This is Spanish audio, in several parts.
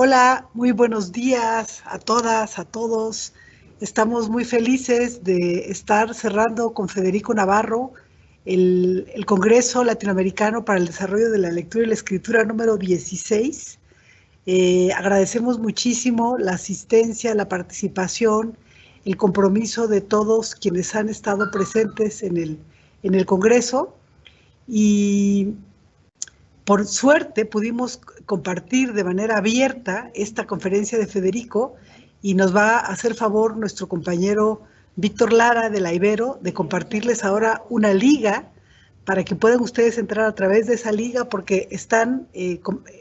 Hola, muy buenos días a todas, a todos. Estamos muy felices de estar cerrando con Federico Navarro el Congreso Latinoamericano para el Desarrollo de la Lectura y la Escritura número 16. Agradecemos muchísimo la asistencia, la participación, el compromiso de todos quienes han estado presentes en el Congreso y por suerte pudimos compartir de manera abierta esta conferencia de Federico y nos va a hacer favor nuestro compañero Víctor Lara de la Ibero de compartirles ahora una liga para que puedan ustedes entrar a través de esa liga porque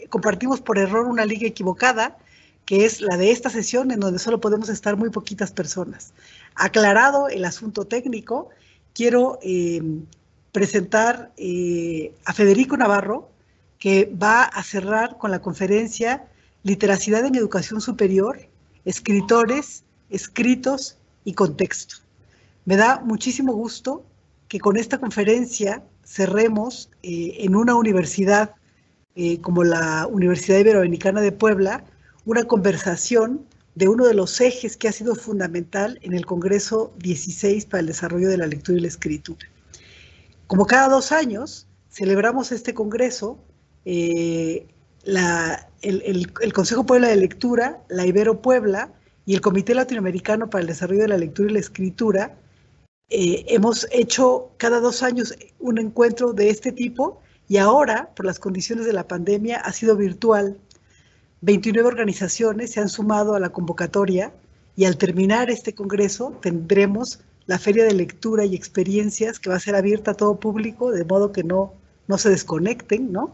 compartimos por error una liga equivocada que es la de esta sesión en donde solo podemos estar muy poquitas personas. Aclarado el asunto técnico, quiero presentar a Federico Navarro, que va a cerrar con la conferencia Literacidad en Educación Superior, Escritores, Escritos y Contexto. Me da muchísimo gusto que con esta conferencia cerremos en una universidad como la Universidad Iberoamericana de Puebla, una conversación de uno de los ejes que ha sido fundamental en el Congreso 16 para el Desarrollo de la Lectura y la Escritura. Como cada 2 años, celebramos este congreso, el Consejo Puebla de Lectura, la Ibero Puebla y el Comité Latinoamericano para el Desarrollo de la Lectura y la Escritura. Hemos hecho cada 2 años un encuentro de este tipo y ahora, por las condiciones de la pandemia, ha sido virtual. 29 organizaciones se han sumado a la convocatoria y al terminar este congreso tendremos la Feria de Lectura y Experiencias que va a ser abierta a todo público, de modo que no se desconecten, ¿no?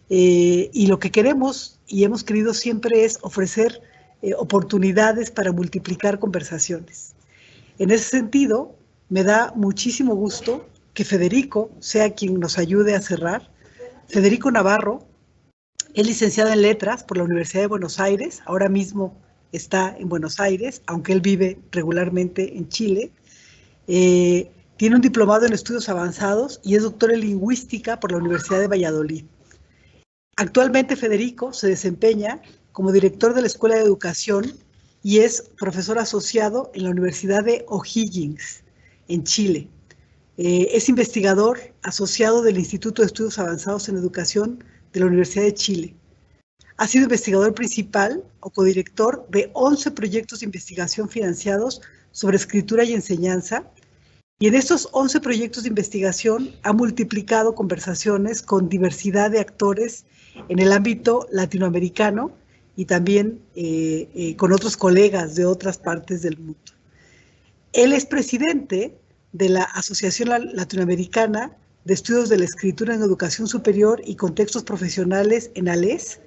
Y lo que queremos y hemos querido siempre es ofrecer oportunidades para multiplicar conversaciones. En ese sentido, me da muchísimo gusto que Federico sea quien nos ayude a cerrar. Federico Navarro es licenciado en Letras por la Universidad de Buenos Aires, ahora mismo está en Buenos Aires, aunque él vive regularmente en Chile. Tiene un diplomado en estudios avanzados y es doctor en lingüística por la Universidad de Valladolid. Actualmente Federico se desempeña como director de la Escuela de Educación y es profesor asociado en la Universidad de O'Higgins, en Chile. Es investigador asociado del Instituto de Estudios Avanzados en Educación de la Universidad de Chile. Ha sido investigador principal o codirector de 11 proyectos de investigación financiados sobre escritura y enseñanza, y en estos 11 proyectos de investigación ha multiplicado conversaciones con diversidad de actores en el ámbito latinoamericano y también con otros colegas de otras partes del mundo. Él es presidente de la Asociación Latinoamericana de Estudios de la Escritura en Educación Superior y Contextos Profesionales en ALES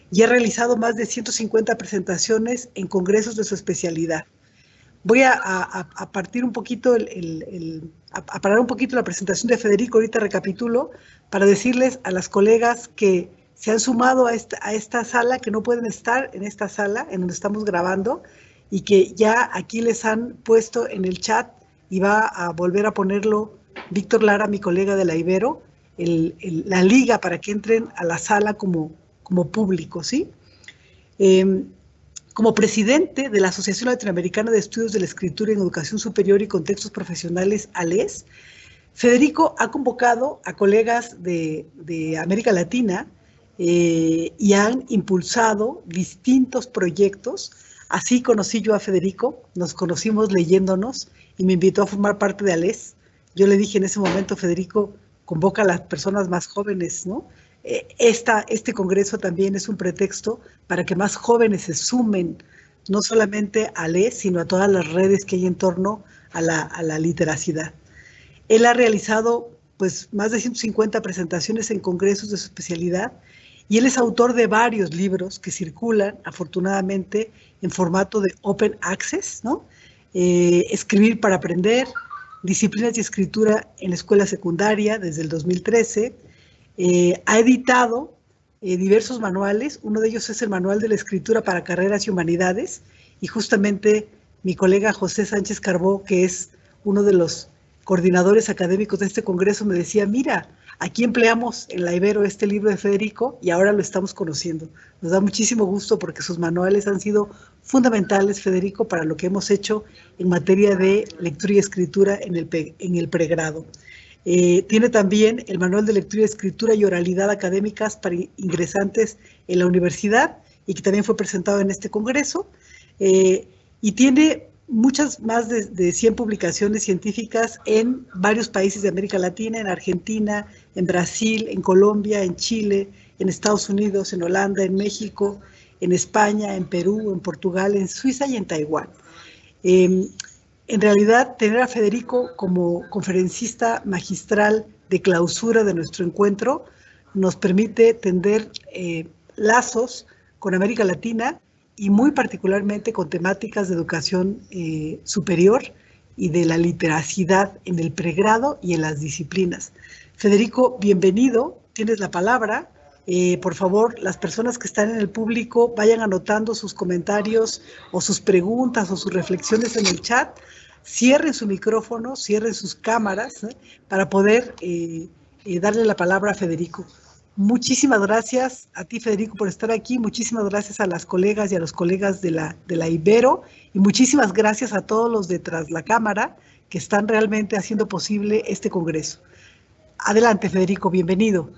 y ha realizado más de 150 presentaciones en congresos de su especialidad. Voy a partir un poquito, a parar un poquito la presentación de Federico, ahorita recapitulo, para decirles a las colegas que se han sumado a esta sala, que no pueden estar en esta sala en donde estamos grabando, y que ya aquí les han puesto en el chat, y va a volver a ponerlo Víctor Lara, mi colega de la Ibero, la liga para que entren a la sala como público, ¿sí? Como presidente de la Asociación Latinoamericana de Estudios de la Escritura en Educación Superior y Contextos Profesionales, ALES, Federico ha convocado a colegas de América Latina y han impulsado distintos proyectos. Así conocí yo a Federico, nos conocimos leyéndonos y me invitó a formar parte de ALES. Yo le dije en ese momento, Federico, convoca a las personas más jóvenes, ¿no? Este congreso también es un pretexto para que más jóvenes se sumen, no solamente a ALES, sino a todas las redes que hay en torno a la literacidad. Él ha realizado pues, más de 150 presentaciones en congresos de su especialidad y él es autor de varios libros que circulan, afortunadamente, en formato de open access, ¿no? Escribir para aprender, Disciplinas de Escritura en la Escuela Secundaria, desde el 2013, ha editado diversos manuales, uno de ellos es el Manual de la Escritura para Carreras y Humanidades, y justamente mi colega José Sánchez Carbó, que es uno de los coordinadores académicos de este congreso, me decía, mira, Aquí empleamos en la Ibero este libro de Federico y ahora lo estamos conociendo. Nos da muchísimo gusto porque sus manuales han sido fundamentales, Federico, para lo que hemos hecho en materia de lectura y escritura en el pregrado. Tiene también el manual de lectura y escritura y oralidad académicas para ingresantes en la universidad y que también fue presentado en este congreso. Y tiene muchas más de 100 publicaciones científicas en varios países de América Latina, en Argentina, en Brasil, en Colombia, en Chile, en Estados Unidos, en Holanda, en México, en España, en Perú, en Portugal, en Suiza y en Taiwán. En realidad, tener a Federico como conferencista magistral de clausura de nuestro encuentro nos permite tender lazos con América Latina y muy particularmente con temáticas de educación superior y de la literacidad en el pregrado y en las disciplinas. Federico, bienvenido, tienes la palabra. Por favor, las personas que están en el público vayan anotando sus comentarios o sus preguntas o sus reflexiones en el chat. Cierren su micrófono, cierren sus cámaras para poder darle la palabra a Federico. Muchísimas gracias a ti, Federico, por estar aquí. Muchísimas gracias a las colegas y a los colegas de la Ibero. Y muchísimas gracias a todos los de Tras la Cámara que están realmente haciendo posible este congreso. Adelante, Federico, bienvenido.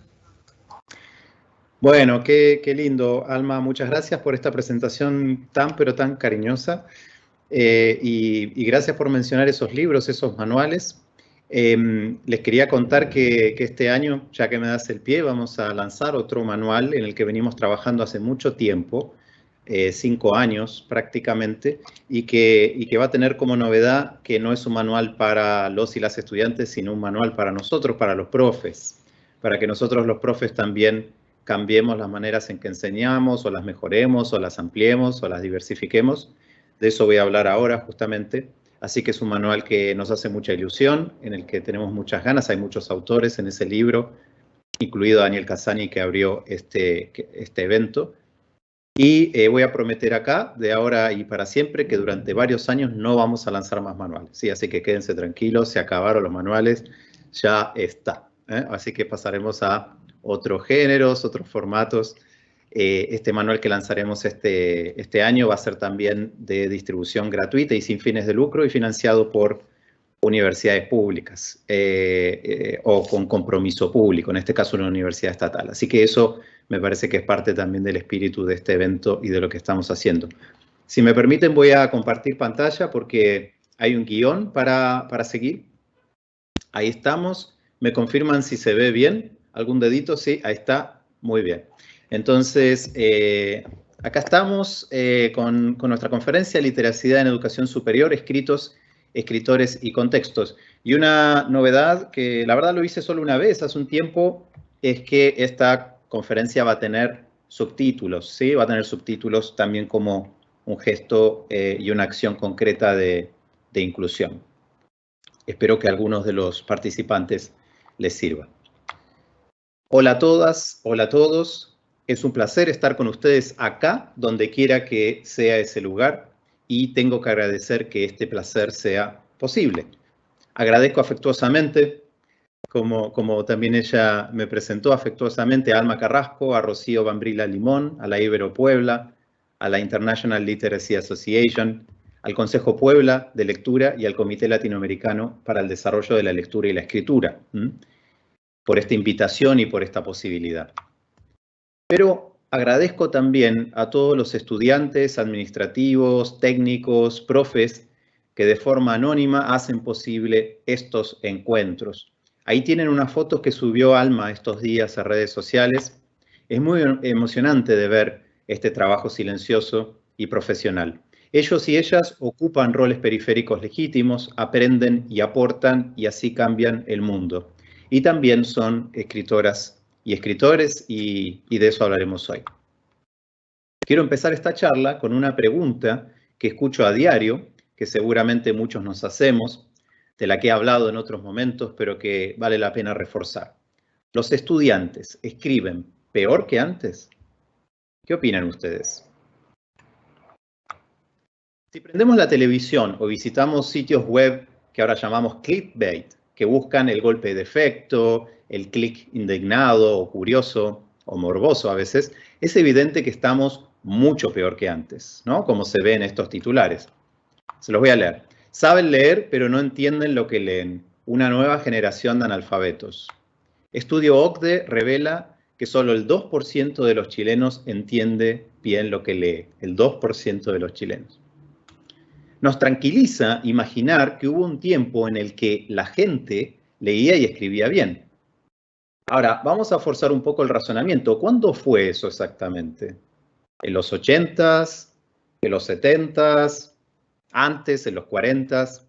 Bueno, qué lindo, Alma. Muchas gracias por esta presentación tan, pero tan cariñosa. Y gracias por mencionar esos libros, esos manuales. Les quería contar que este año, ya que me das el pie, vamos a lanzar otro manual en el que venimos trabajando hace mucho tiempo, 5 años prácticamente, y que va a tener como novedad que no es un manual para los y las estudiantes, sino un manual para nosotros, para los profes, para que nosotros los profes también cambiemos las maneras en que enseñamos, o las mejoremos, o las ampliemos, o las diversifiquemos. De eso voy a hablar ahora justamente. Así que es un manual que nos hace mucha ilusión, en el que tenemos muchas ganas. Hay muchos autores en ese libro, incluido Daniel Casani, que abrió este evento. Y voy a prometer acá, de ahora y para siempre, que durante varios años no vamos a lanzar más manuales. Sí, así que quédense tranquilos, se acabaron los manuales, ya está. Así que pasaremos a otros géneros, otros formatos. Este manual que lanzaremos este año va a ser también de distribución gratuita y sin fines de lucro y financiado por universidades públicas o con compromiso público, en este caso una universidad estatal. Así que eso me parece que es parte también del espíritu de este evento y de lo que estamos haciendo. Si me permiten, voy a compartir pantalla porque hay un guión para seguir. Ahí estamos. ¿Me confirman si se ve bien? ¿Algún dedito? Sí, ahí está. Muy bien. Entonces, acá estamos con nuestra conferencia Literacidad en Educación Superior, Escritos, Escritores y Contextos. Y una novedad que la verdad lo hice solo una vez hace un tiempo es que esta conferencia va a tener subtítulos, ¿sí? Va a tener subtítulos también como un gesto y una acción concreta de inclusión. Espero que a algunos de los participantes les sirva. Hola a todas, hola a todos. Es un placer estar con ustedes acá, donde quiera que sea ese lugar, y tengo que agradecer que este placer sea posible. Agradezco afectuosamente, como también ella me presentó afectuosamente, a Alma Carrasco, a Rocío Bambrila Limón, a la Ibero Puebla, a la International Literacy Association, al Consejo Puebla de Lectura y al Comité Latinoamericano para el Desarrollo de la Lectura y la Escritura, por esta invitación y por esta posibilidad. Pero agradezco también a todos los estudiantes, administrativos, técnicos, profes, que de forma anónima hacen posible estos encuentros. Ahí tienen unas fotos que subió Alma estos días a redes sociales. Es muy emocionante de ver este trabajo silencioso y profesional. Ellos y ellas ocupan roles periféricos legítimos, aprenden y aportan y así cambian el mundo. Y también son escritoras y escritores y de eso hablaremos hoy. Quiero empezar esta charla con una pregunta que escucho a diario, que seguramente muchos nos hacemos, de la que he hablado en otros momentos, pero que vale la pena reforzar. ¿Los estudiantes escriben peor que antes? ¿Qué opinan ustedes? Si prendemos la televisión o visitamos sitios web que ahora llamamos clickbait, que buscan el golpe de efecto, el clic indignado o curioso o morboso a veces, es evidente que estamos mucho peor que antes, ¿no? Como se ve en estos titulares. Se los voy a leer. Saben leer, pero no entienden lo que leen. Una nueva generación de analfabetos. Estudio OCDE revela que solo el 2% de los chilenos entiende bien lo que lee. El 2% de los chilenos. Nos tranquiliza imaginar que hubo un tiempo en el que la gente leía y escribía bien. Ahora, vamos a forzar un poco el razonamiento. ¿Cuándo fue eso exactamente? ¿En los 80s? ¿En los 70s? ¿Antes? ¿En los 40s?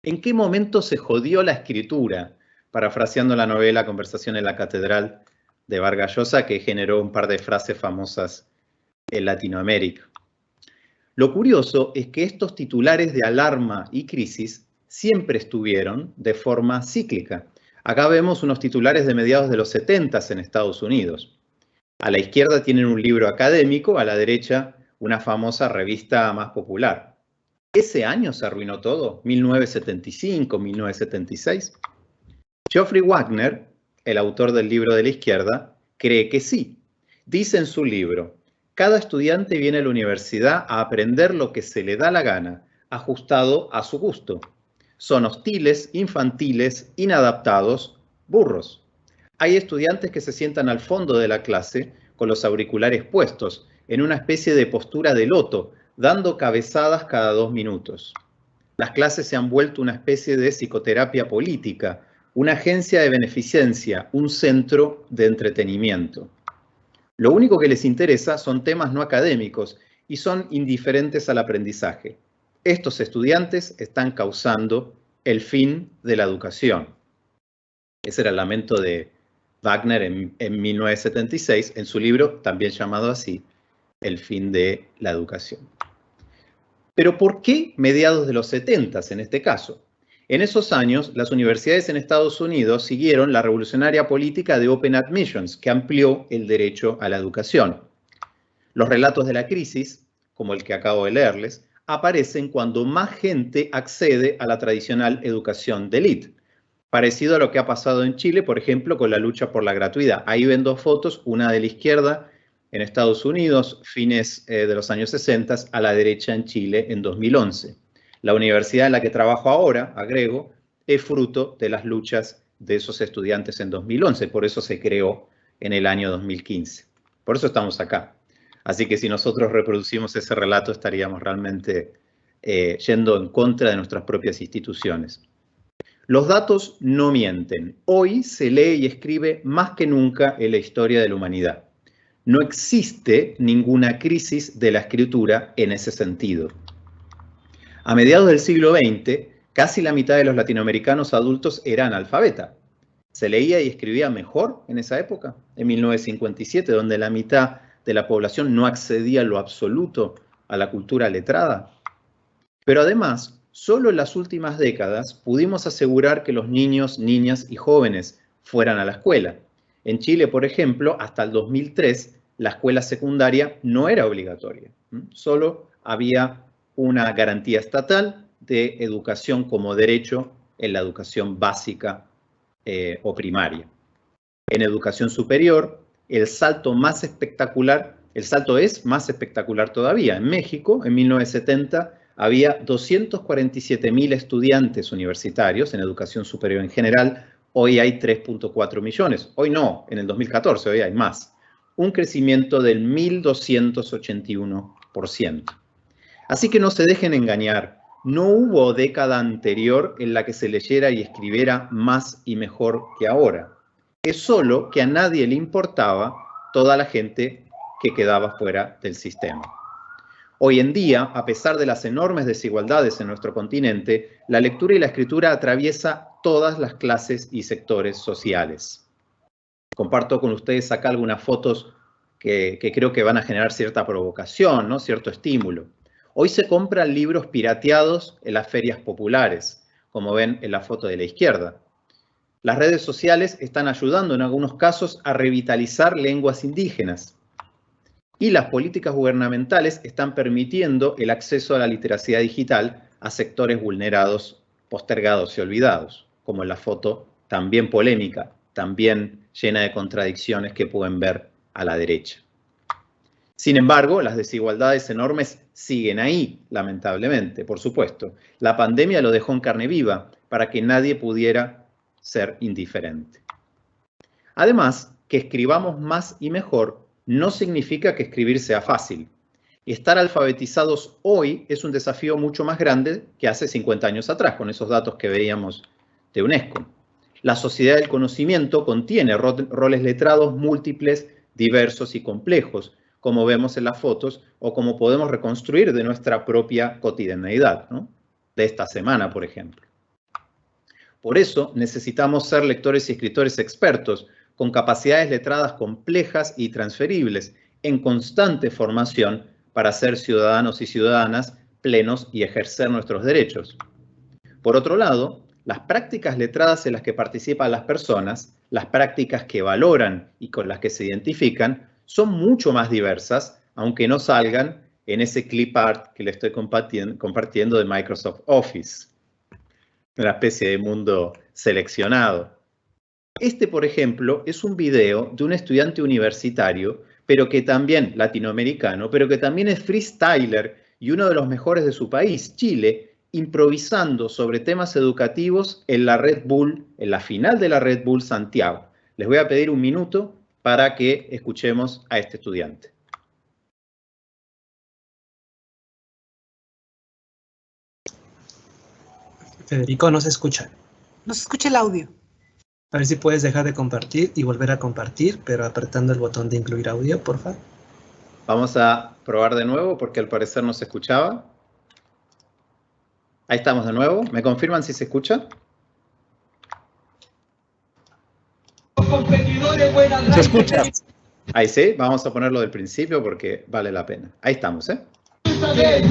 ¿En qué momento se jodió la escritura? Parafraseando la novela Conversación en la Catedral de Vargas Llosa, que generó un par de frases famosas en Latinoamérica. Lo curioso es que estos titulares de alarma y crisis siempre estuvieron de forma cíclica. Acá vemos unos titulares de mediados de los 70s en Estados Unidos. A la izquierda tienen un libro académico, a la derecha una famosa revista más popular. ¿Ese año se arruinó todo? ¿1975, 1976? Geoffrey Wagner, el autor del libro de la izquierda, cree que sí. Dice en su libro: cada estudiante viene a la universidad a aprender lo que se le da la gana, ajustado a su gusto. Son hostiles, infantiles, inadaptados, burros. Hay estudiantes que se sientan al fondo de la clase con los auriculares puestos, en una especie de postura de loto, dando cabezadas cada 2 minutos. Las clases se han vuelto una especie de psicoterapia política, una agencia de beneficencia, un centro de entretenimiento. Lo único que les interesa son temas no académicos y son indiferentes al aprendizaje. Estos estudiantes están causando el fin de la educación. Ese era el lamento de Wagner en 1976, en su libro, también llamado así, El fin de la educación. Pero ¿por qué mediados de los 70s en este caso? En esos años, las universidades en Estados Unidos siguieron la revolucionaria política de Open Admissions, que amplió el derecho a la educación. Los relatos de la crisis, como el que acabo de leerles, aparecen cuando más gente accede a la tradicional educación de élite, parecido a lo que ha pasado en Chile, por ejemplo, con la lucha por la gratuidad. Ahí ven 2 fotos, una de la izquierda en Estados Unidos, fines de los años 60, a la derecha en Chile en 2011. La universidad en la que trabajo ahora, agrego, es fruto de las luchas de esos estudiantes en 2011, por eso se creó en el año 2015. Por eso estamos acá. Así que si nosotros reproducimos ese relato, estaríamos realmente yendo en contra de nuestras propias instituciones. Los datos no mienten. Hoy se lee y escribe más que nunca en la historia de la humanidad. No existe ninguna crisis de la escritura en ese sentido. A mediados del siglo XX, casi la mitad de los latinoamericanos adultos eran analfabetas. ¿Se leía y escribía mejor en esa época? En 1957, donde la mitad de la población no accedía en lo absoluto a la cultura letrada. Pero además, solo en las últimas décadas pudimos asegurar que los niños, niñas y jóvenes fueran a la escuela. En Chile, por ejemplo, hasta el 2003, la escuela secundaria no era obligatoria. Solo había una garantía estatal de educación como derecho en la educación básica o primaria. En educación superior, el salto es más espectacular todavía. En México, en 1970, había 247.000 estudiantes universitarios en educación superior en general. Hoy hay 3.4 millones. Hoy no, en el 2014, hoy hay más. Un crecimiento del 1.281%. Así que no se dejen engañar. No hubo década anterior en la que se leyera y escribiera más y mejor que ahora. Es solo que a nadie le importaba toda la gente que quedaba fuera del sistema. Hoy en día, a pesar de las enormes desigualdades en nuestro continente, la lectura y la escritura atraviesa todas las clases y sectores sociales. Comparto con ustedes acá algunas fotos que creo que van a generar cierta provocación, ¿no? Cierto estímulo. Hoy se compran libros pirateados en las ferias populares, como ven en la foto de la izquierda. Las redes sociales están ayudando en algunos casos a revitalizar lenguas indígenas. Y las políticas gubernamentales están permitiendo el acceso a la literacia digital a sectores vulnerados, postergados y olvidados, como en la foto también polémica, también llena de contradicciones que pueden ver a la derecha. Sin embargo, las desigualdades enormes siguen ahí, lamentablemente, por supuesto. La pandemia lo dejó en carne viva para que nadie pudiera ser indiferente. Además, que escribamos más y mejor no significa que escribir sea fácil. Estar alfabetizados hoy es un desafío mucho más grande que hace 50 años atrás, con esos datos que veíamos de UNESCO. La sociedad del conocimiento contiene roles letrados múltiples, diversos y complejos, como vemos en las fotos o como podemos reconstruir de nuestra propia cotidianeidad, ¿no? De esta semana, por ejemplo. Por eso necesitamos ser lectores y escritores expertos, con capacidades letradas complejas y transferibles, en constante formación para ser ciudadanos y ciudadanas plenos y ejercer nuestros derechos. Por otro lado, las prácticas letradas en las que participan las personas, las prácticas que valoran y con las que se identifican, son mucho más diversas, aunque no salgan en ese clip art que le estoy compartiendo de Microsoft Office. Una especie de mundo seleccionado. Este, por ejemplo, es un video de un estudiante universitario, pero que también latinoamericano, pero que también es freestyler y uno de los mejores de su país, Chile, improvisando sobre temas educativos en la Red Bull, en la final de la Red Bull Santiago. Les voy a pedir un minuto para que escuchemos a este estudiante. Federico, no se escucha. No se escucha el audio. A ver si puedes dejar de compartir y volver a compartir, pero apretando el botón de incluir audio, por favor. Vamos a probar de nuevo porque al parecer no se escuchaba. Ahí estamos de nuevo. ¿Me confirman si se escucha? Se escucha. Ahí sí, vamos a ponerlo del principio porque vale la pena. Ahí estamos, ¿eh? 3,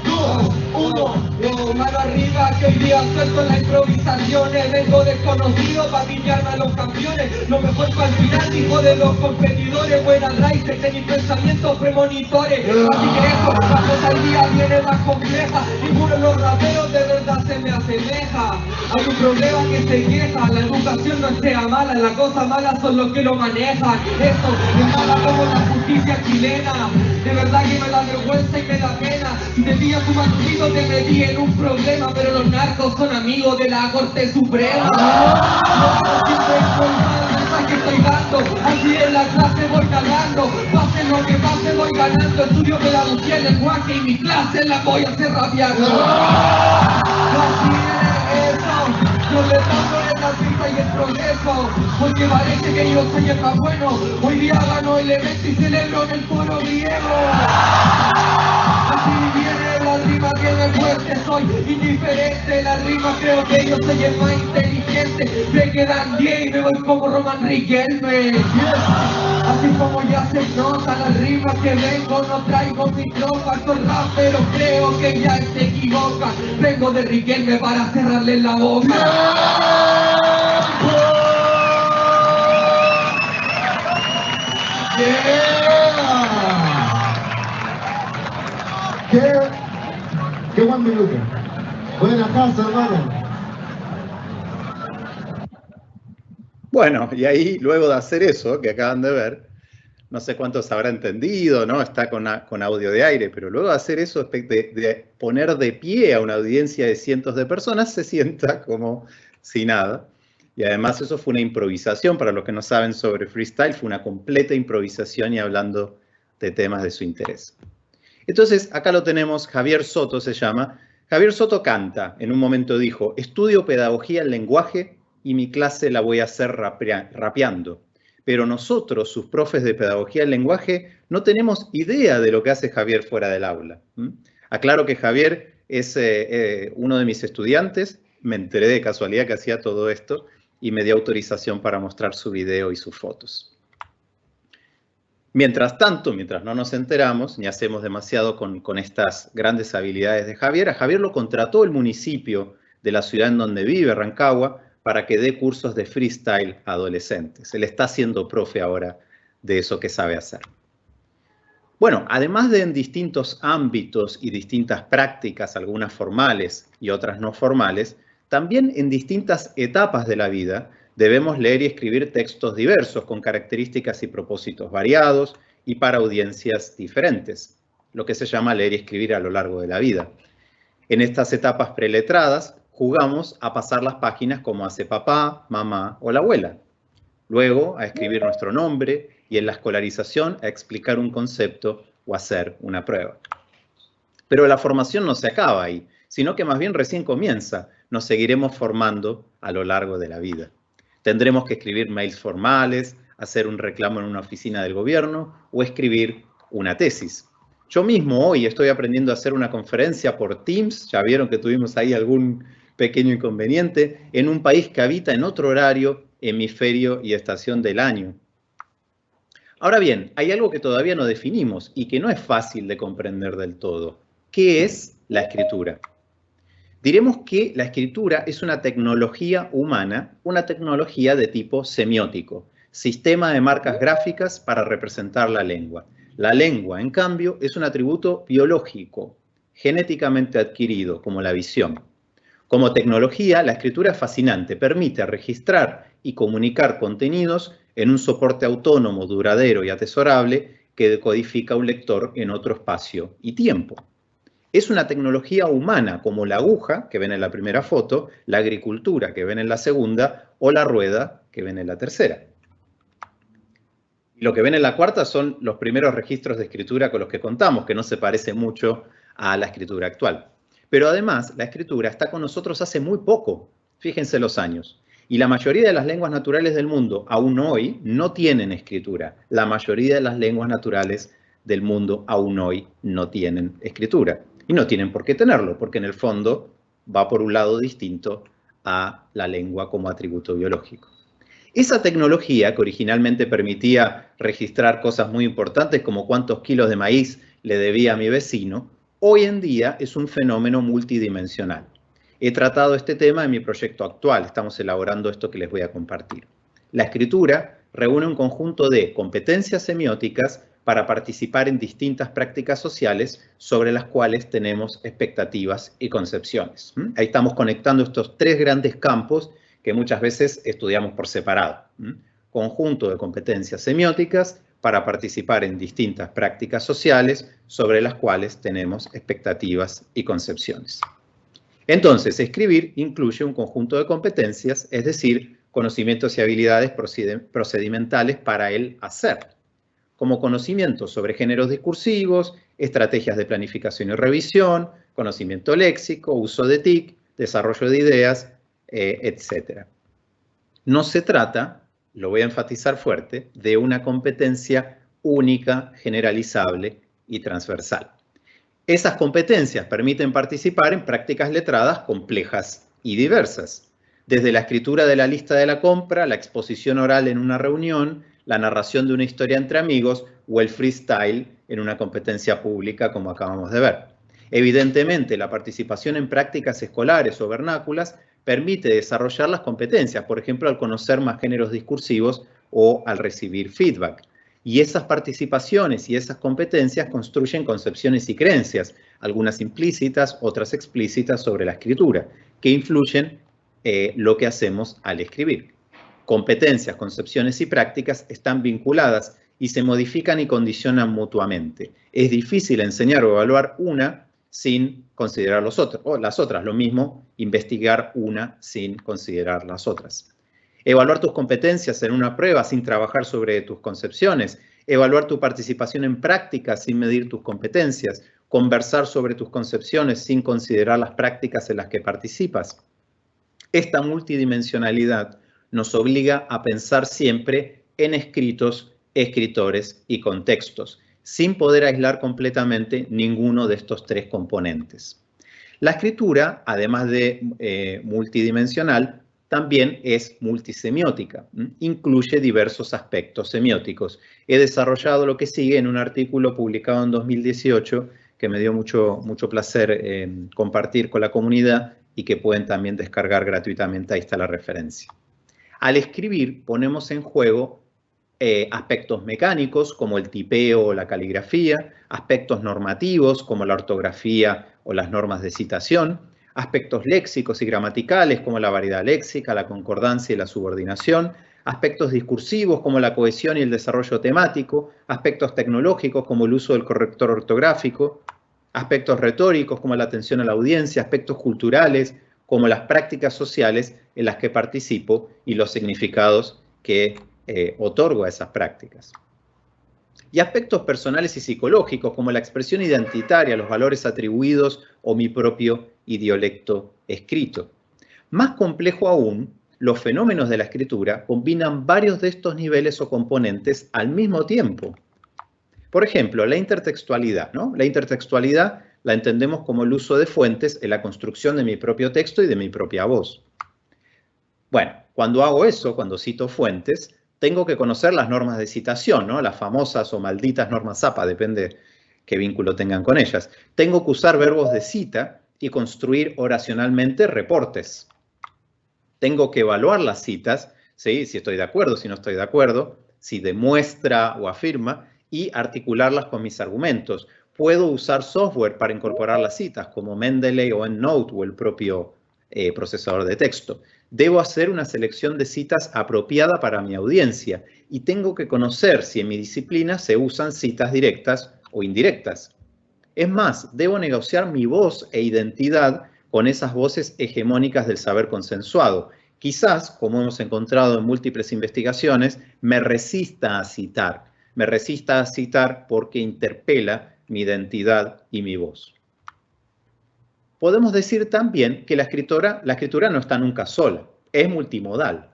2, 1, mano arriba, que hoy día suelto las improvisaciones. Vengo desconocido para guiñarme a los campeones. Lo mejor para el final, hijo de los competidores. Buenas raíces de mis pensamientos premonitores. Así que eso, la cosa al día viene más compleja. Ninguno de los raperos de verdad se me asemeja. Hay un problema que se queja. La educación no sea mala, la cosa mala son los que lo manejan. Esto es mala como la justicia chilena. De verdad que me da vergüenza y me da pena. Si te pillas tu bandido te metí en un problema. Pero los narcos son amigos de la Corte Suprema. No siempre el mensaje que estoy dando. Así en la clase voy ganando. Pase lo que pase voy ganando. Estudio pedagogía, lenguaje y mi clase la voy a hacer rapeando. Así es eso. Yo le paso en la pista y el progreso, porque parece que yo soy el más bueno. Hoy día gano el evento y celebro en el foro griego. Así viene la rima que me fuerte, soy indiferente. La rima creo que yo soy el más inteligente. Me quedan 10 y me voy como Román Riquelme. Así como ya se nota la rima que vengo, no traigo micrófono rap, pero creo que ya se equivoca. Vengo de Riquelme para cerrarle la boca. Qué buen minuto. Buena casa, hermano. Bueno, y ahí luego de hacer eso que acaban de ver, no sé cuántos habrá entendido, ¿no? Está con audio de aire, pero luego de hacer eso, de poner de pie a una audiencia de cientos de personas, se sienta como si nada. Y además eso fue una improvisación, para los que no saben sobre freestyle, fue una completa improvisación y hablando de temas de su interés. Entonces, acá lo tenemos, Javier Soto se llama. Javier Soto canta, en un momento dijo, estudio pedagogía en lenguaje y mi clase la voy a hacer rapeando. Pero nosotros, sus profes de pedagogía en lenguaje, no tenemos idea de lo que hace Javier fuera del aula. Aclaro que Javier es uno de mis estudiantes, me enteré de casualidad que hacía todo esto y me dio autorización para mostrar su video y sus fotos. Mientras tanto, mientras no nos enteramos, ni hacemos demasiado con estas grandes habilidades de Javier, a Javier lo contrató el municipio de la ciudad en donde vive, Rancagua, para que dé cursos de freestyle a adolescentes. Él está siendo profe ahora de eso que sabe hacer. Bueno, además de en distintos ámbitos y distintas prácticas, algunas formales y otras no formales, También en distintas etapas de la vida debemos leer y escribir textos diversos con características y propósitos variados y para audiencias diferentes, lo que se llama leer y escribir a lo largo de la vida. En estas etapas preletradas jugamos a pasar las páginas como hace papá, mamá o la abuela. Luego a escribir nuestro nombre y en la escolarización a explicar un concepto o hacer una prueba. Pero la formación no se acaba ahí, sino que más bien recién comienza. Nos seguiremos formando a lo largo de la vida. Tendremos que escribir mails formales, hacer un reclamo en una oficina del gobierno o escribir una tesis. Yo mismo hoy estoy aprendiendo a hacer una conferencia por Teams, ya vieron que tuvimos ahí algún pequeño inconveniente, en un país que habita en otro horario, hemisferio y estación del año. Ahora bien, hay algo que todavía no definimos y que no es fácil de comprender del todo. ¿Qué es la escritura? Diremos que la escritura es una tecnología humana, una tecnología de tipo semiótico, sistema de marcas gráficas para representar la lengua. La lengua, en cambio, es un atributo biológico, genéticamente adquirido, como la visión. Como tecnología, la escritura es fascinante, permite registrar y comunicar contenidos en un soporte autónomo, duradero y atesorable que decodifica un lector en otro espacio y tiempo. Es una tecnología humana, como la aguja, que ven en la primera foto, la agricultura, que ven en la segunda, o la rueda, que ven en la tercera. Y lo que ven en la cuarta son los primeros registros de escritura con los que contamos, que no se parece mucho a la escritura actual. Pero además, la escritura está con nosotros hace muy poco, fíjense los años. Y la mayoría de las lenguas naturales del mundo, aún hoy, no tienen escritura. La mayoría de las lenguas naturales del mundo, aún hoy, no tienen escritura. Y no tienen por qué tenerlo, porque en el fondo va por un lado distinto a la lengua como atributo biológico. Esa tecnología que originalmente permitía registrar cosas muy importantes como cuántos kilos de maíz le debía a mi vecino, hoy en día es un fenómeno multidimensional. He tratado este tema en mi proyecto actual, estamos elaborando esto que les voy a compartir. La escritura reúne un conjunto de competencias semióticas para participar en distintas prácticas sociales sobre las cuales tenemos expectativas y concepciones. Ahí estamos conectando estos tres grandes campos que muchas veces estudiamos por separado. Conjunto de competencias semióticas para participar en distintas prácticas sociales sobre las cuales tenemos expectativas y concepciones. Entonces, escribir incluye un conjunto de competencias, es decir, conocimientos y habilidades procedimentales para el hacer, como conocimientos sobre géneros discursivos, estrategias de planificación y revisión, conocimiento léxico, uso de TIC, desarrollo de ideas, etc. No se trata, lo voy a enfatizar fuerte, de una competencia única, generalizable y transversal. Esas competencias permiten participar en prácticas letradas complejas y diversas, desde la escritura de la lista de la compra, la exposición oral en una reunión, la narración de una historia entre amigos o el freestyle en una competencia pública, como acabamos de ver. Evidentemente, la participación en prácticas escolares o vernáculas permite desarrollar las competencias, por ejemplo, al conocer más géneros discursivos o al recibir feedback. Y esas participaciones y esas competencias construyen concepciones y creencias, algunas implícitas, otras explícitas sobre la escritura, que influyen lo que hacemos al escribir. Competencias, concepciones y prácticas están vinculadas y se modifican y condicionan mutuamente. Es difícil enseñar o evaluar una sin considerar las otras. Lo mismo, investigar una sin considerar las otras. Evaluar tus competencias en una prueba sin trabajar sobre tus concepciones. Evaluar tu participación en prácticas sin medir tus competencias. Conversar sobre tus concepciones sin considerar las prácticas en las que participas. Esta multidimensionalidad nos obliga a pensar siempre en escritos, escritores y contextos, sin poder aislar completamente ninguno de estos tres componentes. La escritura, además de multidimensional, también es multisemiótica, incluye diversos aspectos semióticos. He desarrollado lo que sigue en un artículo publicado en 2018 que me dio mucho placer compartir con la comunidad y que pueden también descargar gratuitamente, ahí está la referencia. Al escribir ponemos en juego aspectos mecánicos como el tipeo o la caligrafía, aspectos normativos como la ortografía o las normas de citación, aspectos léxicos y gramaticales como la variedad léxica, la concordancia y la subordinación, aspectos discursivos como la cohesión y el desarrollo temático, aspectos tecnológicos como el uso del corrector ortográfico, aspectos retóricos como la atención a la audiencia, aspectos culturales como las prácticas sociales en las que participo y los significados que otorgo a esas prácticas. Y aspectos personales y psicológicos como la expresión identitaria, los valores atribuidos o mi propio idiolecto escrito. Más complejo aún, los fenómenos de la escritura combinan varios de estos niveles o componentes al mismo tiempo. Por ejemplo, la intertextualidad, ¿no? La intertextualidad la entendemos como el uso de fuentes en la construcción de mi propio texto y de mi propia voz. Bueno, cuando hago eso, cuando cito fuentes, tengo que conocer las normas de citación, ¿no? Las famosas o malditas normas APA, depende qué vínculo tengan con ellas. Tengo que usar verbos de cita y construir oracionalmente reportes. Tengo que evaluar las citas, ¿sí? Si estoy de acuerdo, si no estoy de acuerdo, si demuestra o afirma, y articularlas con mis argumentos. Puedo usar software para incorporar las citas, como Mendeley o EndNote o el propio procesador de texto. Debo hacer una selección de citas apropiada para mi audiencia y tengo que conocer si en mi disciplina se usan citas directas o indirectas. Es más, debo negociar mi voz e identidad con esas voces hegemónicas del saber consensuado. Quizás, como hemos encontrado en múltiples investigaciones, me resista a citar. Me resista a citar porque interpela mi identidad y mi voz. Podemos decir también que la escritura no está nunca sola, es multimodal.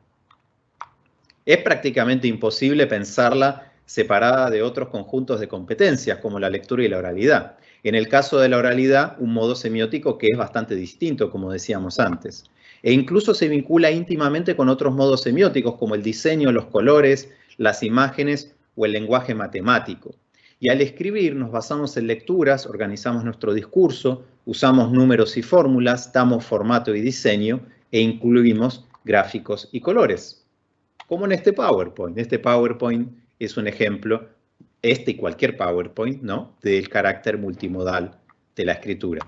Es prácticamente imposible pensarla separada de otros conjuntos de competencias, como la lectura y la oralidad. En el caso de la oralidad, un modo semiótico que es bastante distinto, como decíamos antes. E incluso se vincula íntimamente con otros modos semióticos, como el diseño, los colores, las imágenes o el lenguaje matemático. Y al escribir nos basamos en lecturas, organizamos nuestro discurso, usamos números y fórmulas, damos formato y diseño e incluimos gráficos y colores. Como en este PowerPoint. Este PowerPoint es un ejemplo, este y cualquier PowerPoint, ¿no?, del carácter multimodal de la escritura.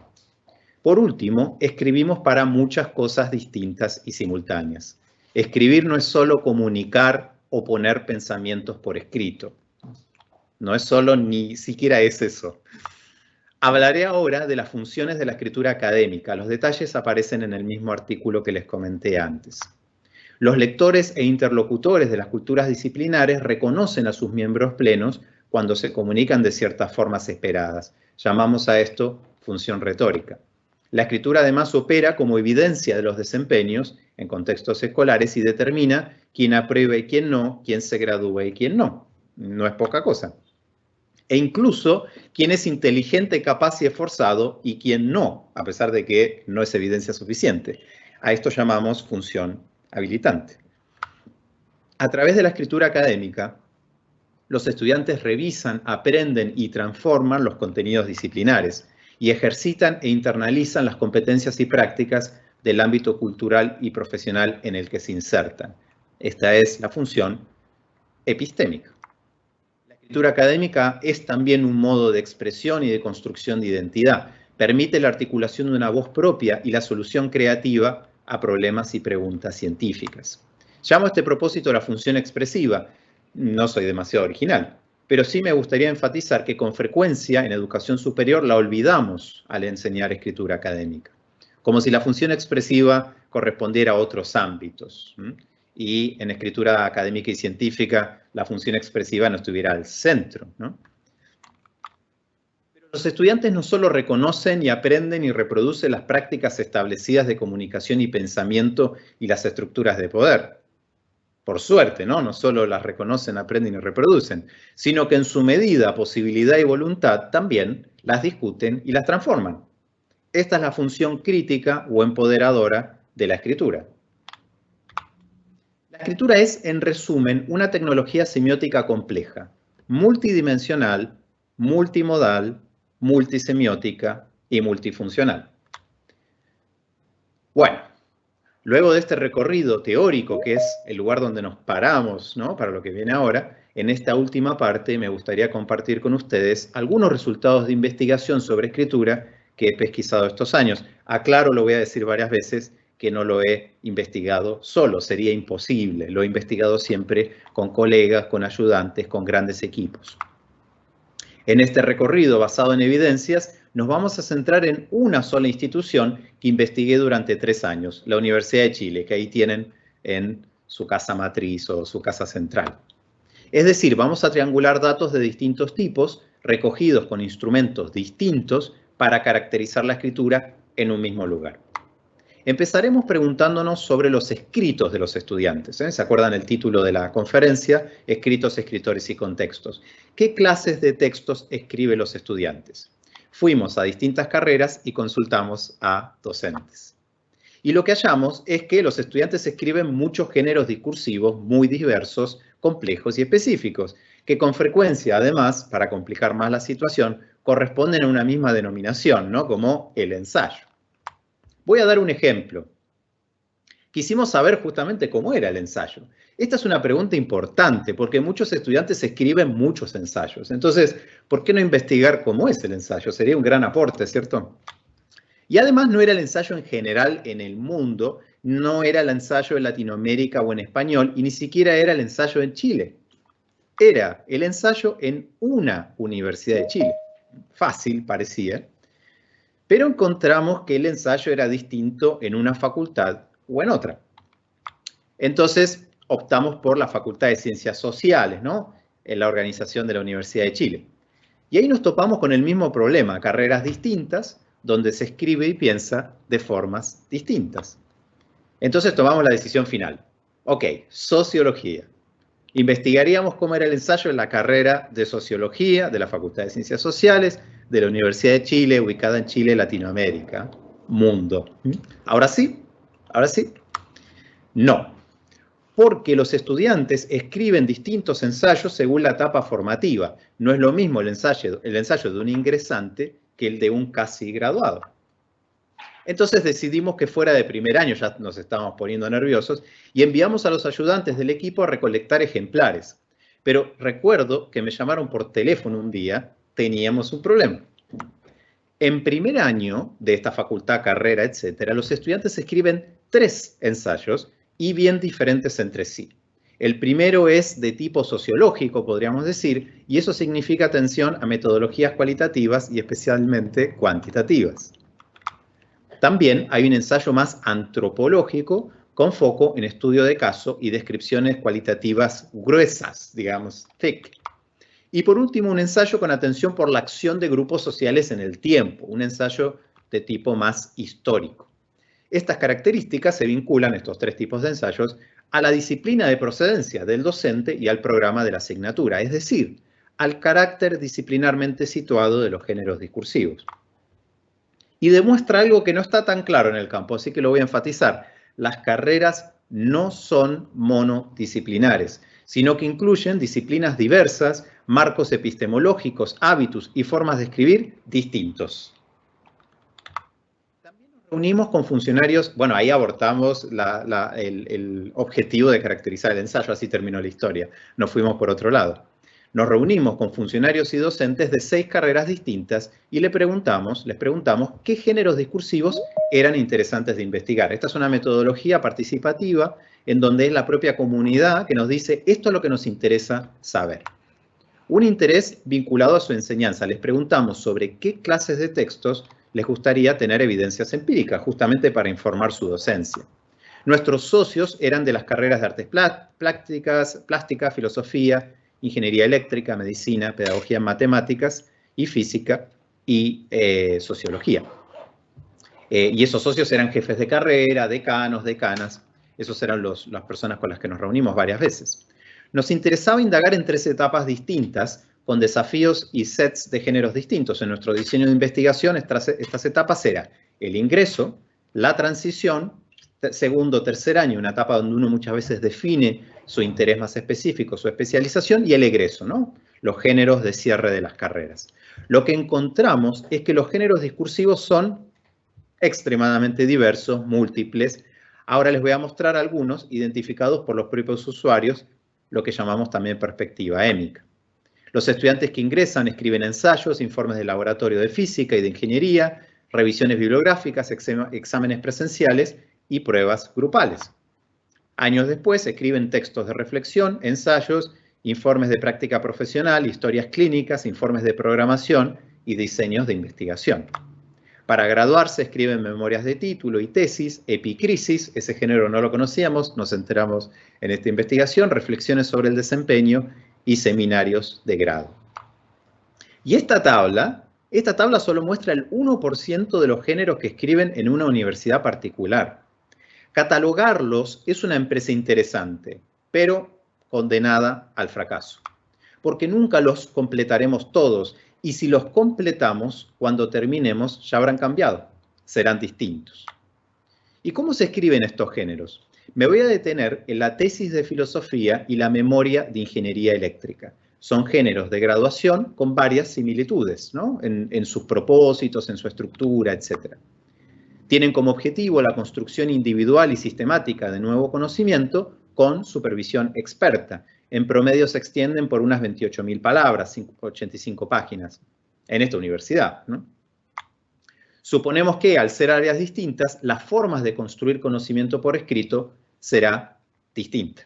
Por último, escribimos para muchas cosas distintas y simultáneas. Escribir no es solo comunicar o poner pensamientos por escrito. No es solo, ni siquiera es eso. Hablaré ahora de las funciones de la escritura académica. Los detalles aparecen en el mismo artículo que les comenté antes. Los lectores e interlocutores de las culturas disciplinares reconocen a sus miembros plenos cuando se comunican de ciertas formas esperadas. Llamamos a esto función retórica. La escritura además opera como evidencia de los desempeños en contextos escolares y determina quién aprueba y quién no, quién se gradúa y quién no. No es poca cosa. E incluso quién es inteligente, capaz y esforzado y quién no, a pesar de que no es evidencia suficiente. A esto llamamos función habilitante. A través de la escritura académica, los estudiantes revisan, aprenden y transforman los contenidos disciplinares y ejercitan e internalizan las competencias y prácticas del ámbito cultural y profesional en el que se insertan. Esta es la función epistémica. La escritura académica es también un modo de expresión y de construcción de identidad. Permite la articulación de una voz propia y la solución creativa a problemas y preguntas científicas. Llamo a este propósito la función expresiva. No soy demasiado original, pero sí me gustaría enfatizar que con frecuencia en educación superior la olvidamos al enseñar escritura académica, como si la función expresiva correspondiera a otros ámbitos. Y en escritura académica y científica la función expresiva no estuviera al centro, ¿no? Pero los estudiantes no solo reconocen y aprenden y reproducen las prácticas establecidas de comunicación y pensamiento y las estructuras de poder. Por suerte, ¿no? No solo las reconocen, aprenden y reproducen, sino que en su medida, posibilidad y voluntad también las discuten y las transforman. Esta es la función crítica o empoderadora de la escritura. La escritura es, en resumen, una tecnología semiótica compleja, multidimensional, multimodal, multisemiótica y multifuncional. Bueno, luego de este recorrido teórico, que es el lugar donde nos paramos, ¿no?, para lo que viene ahora, en esta última parte me gustaría compartir con ustedes algunos resultados de investigación sobre escritura que he pesquisado estos años. Aclaro, lo voy a decir varias veces, que no lo he investigado solo, sería imposible. Lo he investigado siempre con colegas, con ayudantes, con grandes equipos. En este recorrido basado en evidencias, nos vamos a centrar en una sola institución que investigué durante 3 años, la Universidad de Chile, que ahí tienen en su casa matriz o su casa central. Es decir, vamos a triangular datos de distintos tipos, recogidos con instrumentos distintos para caracterizar la escritura en un mismo lugar. Empezaremos preguntándonos sobre los escritos de los estudiantes. ¿Se acuerdan el título de la conferencia? Escritos, escritores y contextos. ¿Qué clases de textos escriben los estudiantes? Fuimos a distintas carreras y consultamos a docentes. Y lo que hallamos es que los estudiantes escriben muchos géneros discursivos muy diversos, complejos y específicos, que con frecuencia, además, para complicar más la situación, corresponden a una misma denominación, ¿no? Como el ensayo. Voy a dar un ejemplo. Quisimos saber justamente cómo era el ensayo. Esta es una pregunta importante porque muchos estudiantes escriben muchos ensayos. Entonces, ¿por qué no investigar cómo es el ensayo? Sería un gran aporte, ¿cierto? Y además no era el ensayo en general en el mundo, no era el ensayo en Latinoamérica o en español, y ni siquiera era el ensayo en Chile. Era el ensayo en una universidad de Chile. Fácil, parecía. Pero encontramos que el ensayo era distinto en una facultad o en otra. Entonces, optamos por la Facultad de Ciencias Sociales, ¿no? En la organización de la Universidad de Chile. Y ahí nos topamos con el mismo problema, carreras distintas, donde se escribe y piensa de formas distintas. Entonces tomamos la decisión final. Ok, sociología. Investigaríamos cómo era el ensayo en la carrera de Sociología de la Facultad de Ciencias Sociales de la Universidad de Chile, ubicada en Chile, Latinoamérica, mundo. ¿Ahora sí? ¿Ahora sí? No. Porque los estudiantes escriben distintos ensayos según la etapa formativa. No es lo mismo el ensayo de un ingresante que el de un casi graduado. Entonces decidimos que fuera de primer año, ya nos estábamos poniendo nerviosos, y enviamos a los ayudantes del equipo a recolectar ejemplares. Pero recuerdo que me llamaron por teléfono un día, teníamos un problema. En primer año de esta facultad, carrera, etcétera, los estudiantes escriben 3 ensayos y bien diferentes entre sí. El primero es de tipo sociológico, podríamos decir, y eso significa atención a metodologías cualitativas y especialmente cuantitativas. También hay un ensayo más antropológico con foco en estudio de caso y descripciones cualitativas gruesas, digamos, thick. Y por último, un ensayo con atención por la acción de grupos sociales en el tiempo, un ensayo de tipo más histórico. Estas características se vinculan, estos 3 tipos de ensayos, a la disciplina de procedencia del docente y al programa de la asignatura, es decir, al carácter disciplinarmente situado de los géneros discursivos. Y demuestra algo que no está tan claro en el campo, así que lo voy a enfatizar. Las carreras no son monodisciplinares, sino que incluyen disciplinas diversas, marcos epistemológicos, hábitos y formas de escribir distintos. También nos reunimos con funcionarios, bueno, ahí abortamos el objetivo de caracterizar el ensayo, así terminó la historia, nos fuimos por otro lado. Nos reunimos con funcionarios y docentes de 6 carreras distintas y les preguntamos qué géneros discursivos eran interesantes de investigar. Esta es una metodología participativa en donde es la propia comunidad que nos dice esto es lo que nos interesa saber. Un interés vinculado a su enseñanza. Les preguntamos sobre qué clases de textos les gustaría tener evidencias empíricas, justamente para informar su docencia. Nuestros socios eran de las carreras de artes plásticas, filosofía, ingeniería eléctrica, medicina, pedagogía en matemáticas y física y sociología. Y esos socios eran jefes de carrera, decanos, decanas. Esos eran las personas con las que nos reunimos varias veces. Nos interesaba indagar en 3 etapas distintas, con desafíos y sets de géneros distintos. En nuestro diseño de investigación, estas etapas eran el ingreso, la transición, segundo, tercer año, una etapa donde uno muchas veces define su interés más específico, su especialización, y el egreso, ¿no? Los géneros de cierre de las carreras. Lo que encontramos es que los géneros discursivos son extremadamente diversos, múltiples. Ahora les voy a mostrar algunos identificados por los propios usuarios, lo que llamamos también perspectiva émica. Los estudiantes que ingresan escriben ensayos, informes de laboratorio de física y de ingeniería, revisiones bibliográficas, exámenes presenciales y pruebas grupales. Años después escriben textos de reflexión, ensayos, informes de práctica profesional, historias clínicas, informes de programación y diseños de investigación. Para graduarse escriben memorias de título y tesis, epicrisis, ese género no lo conocíamos, nos enteramos en esta investigación, reflexiones sobre el desempeño y seminarios de grado. Y esta tabla solo muestra el 1% de los géneros que escriben en una universidad particular. Catalogarlos es una empresa interesante, pero condenada al fracaso, porque nunca los completaremos todos, y si los completamos, cuando terminemos, ya habrán cambiado, serán distintos. ¿Y cómo se escriben estos géneros? Me voy a detener en la tesis de filosofía y la memoria de ingeniería eléctrica. Son géneros de graduación con varias similitudes, ¿no? en sus propósitos, en su estructura, etc. Tienen como objetivo la construcción individual y sistemática de nuevo conocimiento con supervisión experta. En promedio se extienden por unas 28.000 palabras, 85 páginas, en esta universidad, ¿no? Suponemos que, al ser áreas distintas, las formas de construir conocimiento por escrito será distinta.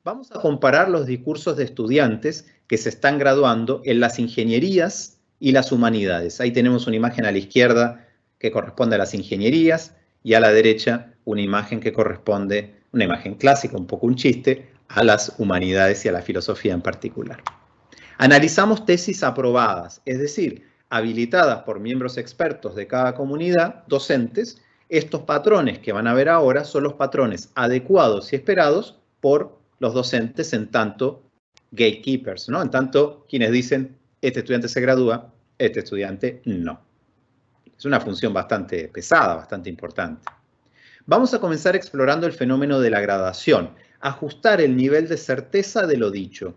Vamos a comparar los discursos de estudiantes que se están graduando en las ingenierías y las humanidades. Ahí tenemos una imagen a la izquierda que corresponde a las ingenierías y a la derecha una imagen que corresponde, una imagen clásica, un poco un chiste, a las humanidades y a la filosofía en particular. Analizamos tesis aprobadas, es decir, habilitadas por miembros expertos de cada comunidad, docentes. Estos patrones que van a ver ahora son los patrones adecuados y esperados por los docentes en tanto gatekeepers, ¿no? En tanto quienes dicen, este estudiante se gradúa, este estudiante no. Es una función bastante pesada, bastante importante. Vamos a comenzar explorando el fenómeno de la gradación, ajustar el nivel de certeza de lo dicho.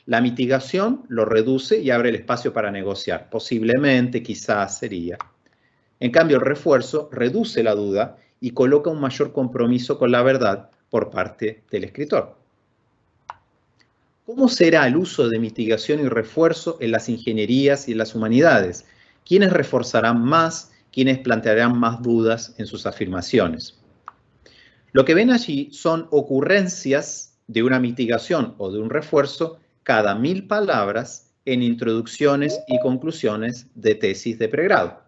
La mitigación lo reduce y abre el espacio para negociar. Posiblemente, quizás, sería. En cambio, el refuerzo reduce la duda y coloca un mayor compromiso con la verdad por parte del escritor. ¿Cómo será el uso de mitigación y refuerzo en las ingenierías y en las humanidades? ¿Quiénes reforzarán más? ¿Quiénes plantearán más dudas en sus afirmaciones? Lo que ven allí son ocurrencias de una mitigación o de un refuerzo cada 1000 palabras en introducciones y conclusiones de tesis de pregrado.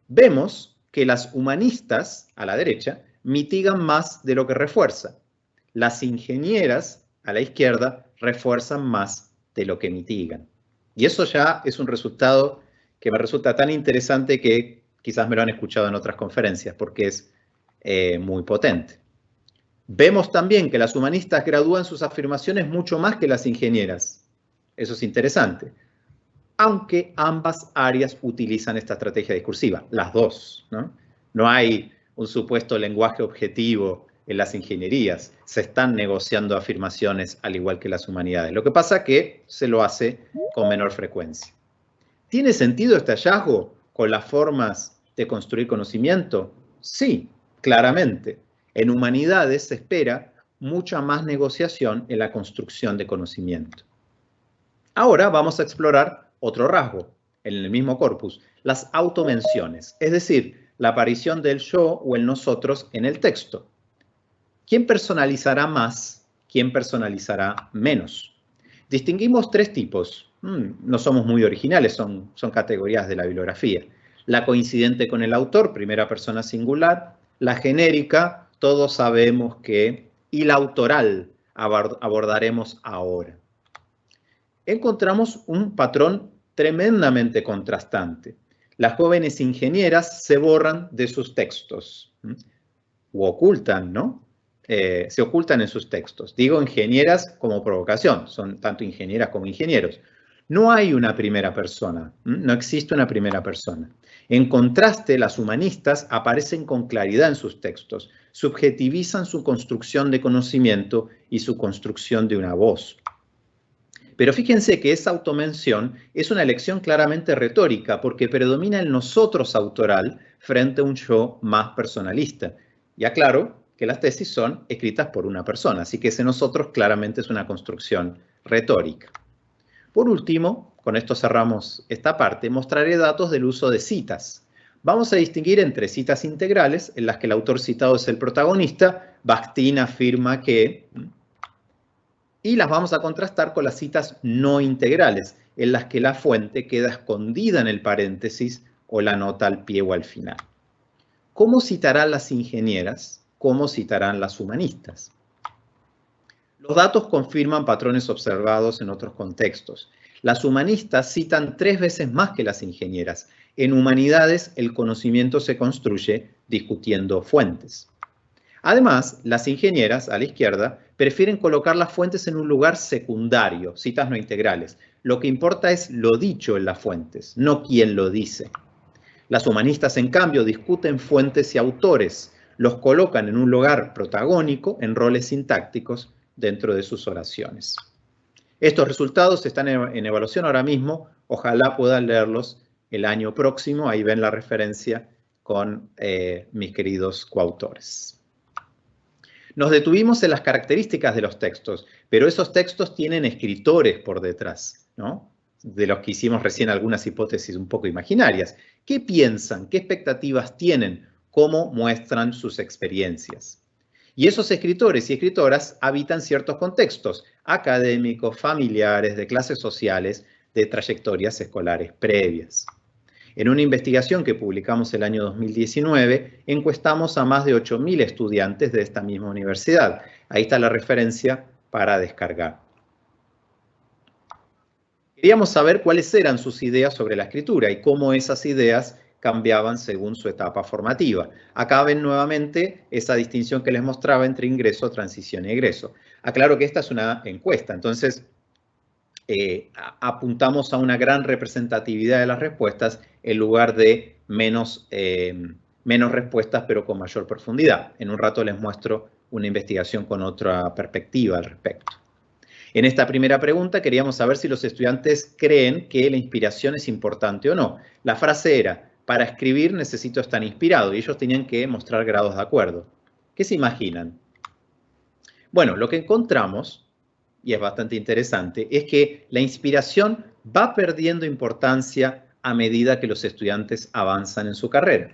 Vemos que las humanistas, a la derecha, mitigan más de lo que refuerza. Las ingenieras, a la izquierda, refuerzan más de lo que mitigan. Y eso ya es un resultado que me resulta tan interesante que quizás me lo han escuchado en otras conferencias, porque es muy potente. Vemos también que las humanistas gradúan sus afirmaciones mucho más que las ingenieras. Eso es interesante. Aunque ambas áreas utilizan esta estrategia discursiva, las dos, ¿no? No hay un supuesto lenguaje objetivo en las ingenierías. Se están negociando afirmaciones al igual que las humanidades. Lo que pasa es que se lo hace con menor frecuencia. ¿Tiene sentido este hallazgo con las formas de construir conocimiento? Sí, claramente. En humanidades se espera mucha más negociación en la construcción de conocimiento. Ahora vamos a explorar otro rasgo en el mismo corpus, las automenciones, es decir, la aparición del yo o el nosotros en el texto. ¿Quién personalizará más? ¿Quién personalizará menos? Distinguimos tres tipos. No somos muy originales, son categorías de la bibliografía. La coincidente con el autor, primera persona singular. La genérica, todos sabemos que. Y la autoral, abordaremos ahora. Encontramos un patrón tremendamente contrastante. Las jóvenes ingenieras se borran de sus textos, o ocultan, ¿no? Se ocultan en sus textos. Digo ingenieras como provocación, son tanto ingenieras como ingenieros. No hay una primera persona, no existe una primera persona. En contraste, las humanistas aparecen con claridad en sus textos, subjetivizan su construcción de conocimiento y su construcción de una voz. Pero fíjense que esa automención es una elección claramente retórica porque predomina el nosotros autoral frente a un yo más personalista. Y aclaro que las tesis son escritas por una persona, así que ese nosotros claramente es una construcción retórica. Por último, con esto cerramos esta parte, mostraré datos del uso de citas. Vamos a distinguir entre citas integrales, en las que el autor citado es el protagonista, Bakhtin afirma que, y las vamos a contrastar con las citas no integrales, en las que la fuente queda escondida en el paréntesis o la nota al pie o al final. ¿Cómo citarán las ingenieras? ¿Cómo citarán las humanistas? Los datos confirman patrones observados en otros contextos. Las humanistas citan 3 veces más que las ingenieras. En humanidades, el conocimiento se construye discutiendo fuentes. Además, las ingenieras, a la izquierda, prefieren colocar las fuentes en un lugar secundario, citas no integrales. Lo que importa es lo dicho en las fuentes, no quién lo dice. Las humanistas, en cambio, discuten fuentes y autores, los colocan en un lugar protagónico, en roles sintácticos, dentro de sus oraciones. Estos resultados están en evaluación ahora mismo, ojalá puedan leerlos el año próximo, ahí ven la referencia con mis queridos coautores. Nos detuvimos en las características de los textos, pero esos textos tienen escritores por detrás, ¿no? De los que hicimos recién algunas hipótesis un poco imaginarias. ¿Qué piensan? ¿Qué expectativas tienen? ¿Cómo muestran sus experiencias? Y esos escritores y escritoras habitan ciertos contextos académicos, familiares, de clases sociales, de trayectorias escolares previas. En una investigación que publicamos el año 2019, encuestamos a más de 8.000 estudiantes de esta misma universidad. Ahí está la referencia para descargar. Queríamos saber cuáles eran sus ideas sobre la escritura y cómo esas ideas cambiaban según su etapa formativa. Acá ven nuevamente esa distinción que les mostraba entre ingreso, transición y egreso. Aclaro que esta es una encuesta, entonces apuntamos a una gran representatividad de las respuestas en lugar de menos respuestas, pero con mayor profundidad. En un rato les muestro una investigación con otra perspectiva al respecto. En esta primera pregunta queríamos saber si los estudiantes creen que la inspiración es importante o no. La frase era, para escribir necesito estar inspirado, y ellos tenían que mostrar grados de acuerdo. ¿Qué se imaginan? Bueno, lo que encontramos, y es bastante interesante, es que la inspiración va perdiendo importancia a medida que los estudiantes avanzan en su carrera.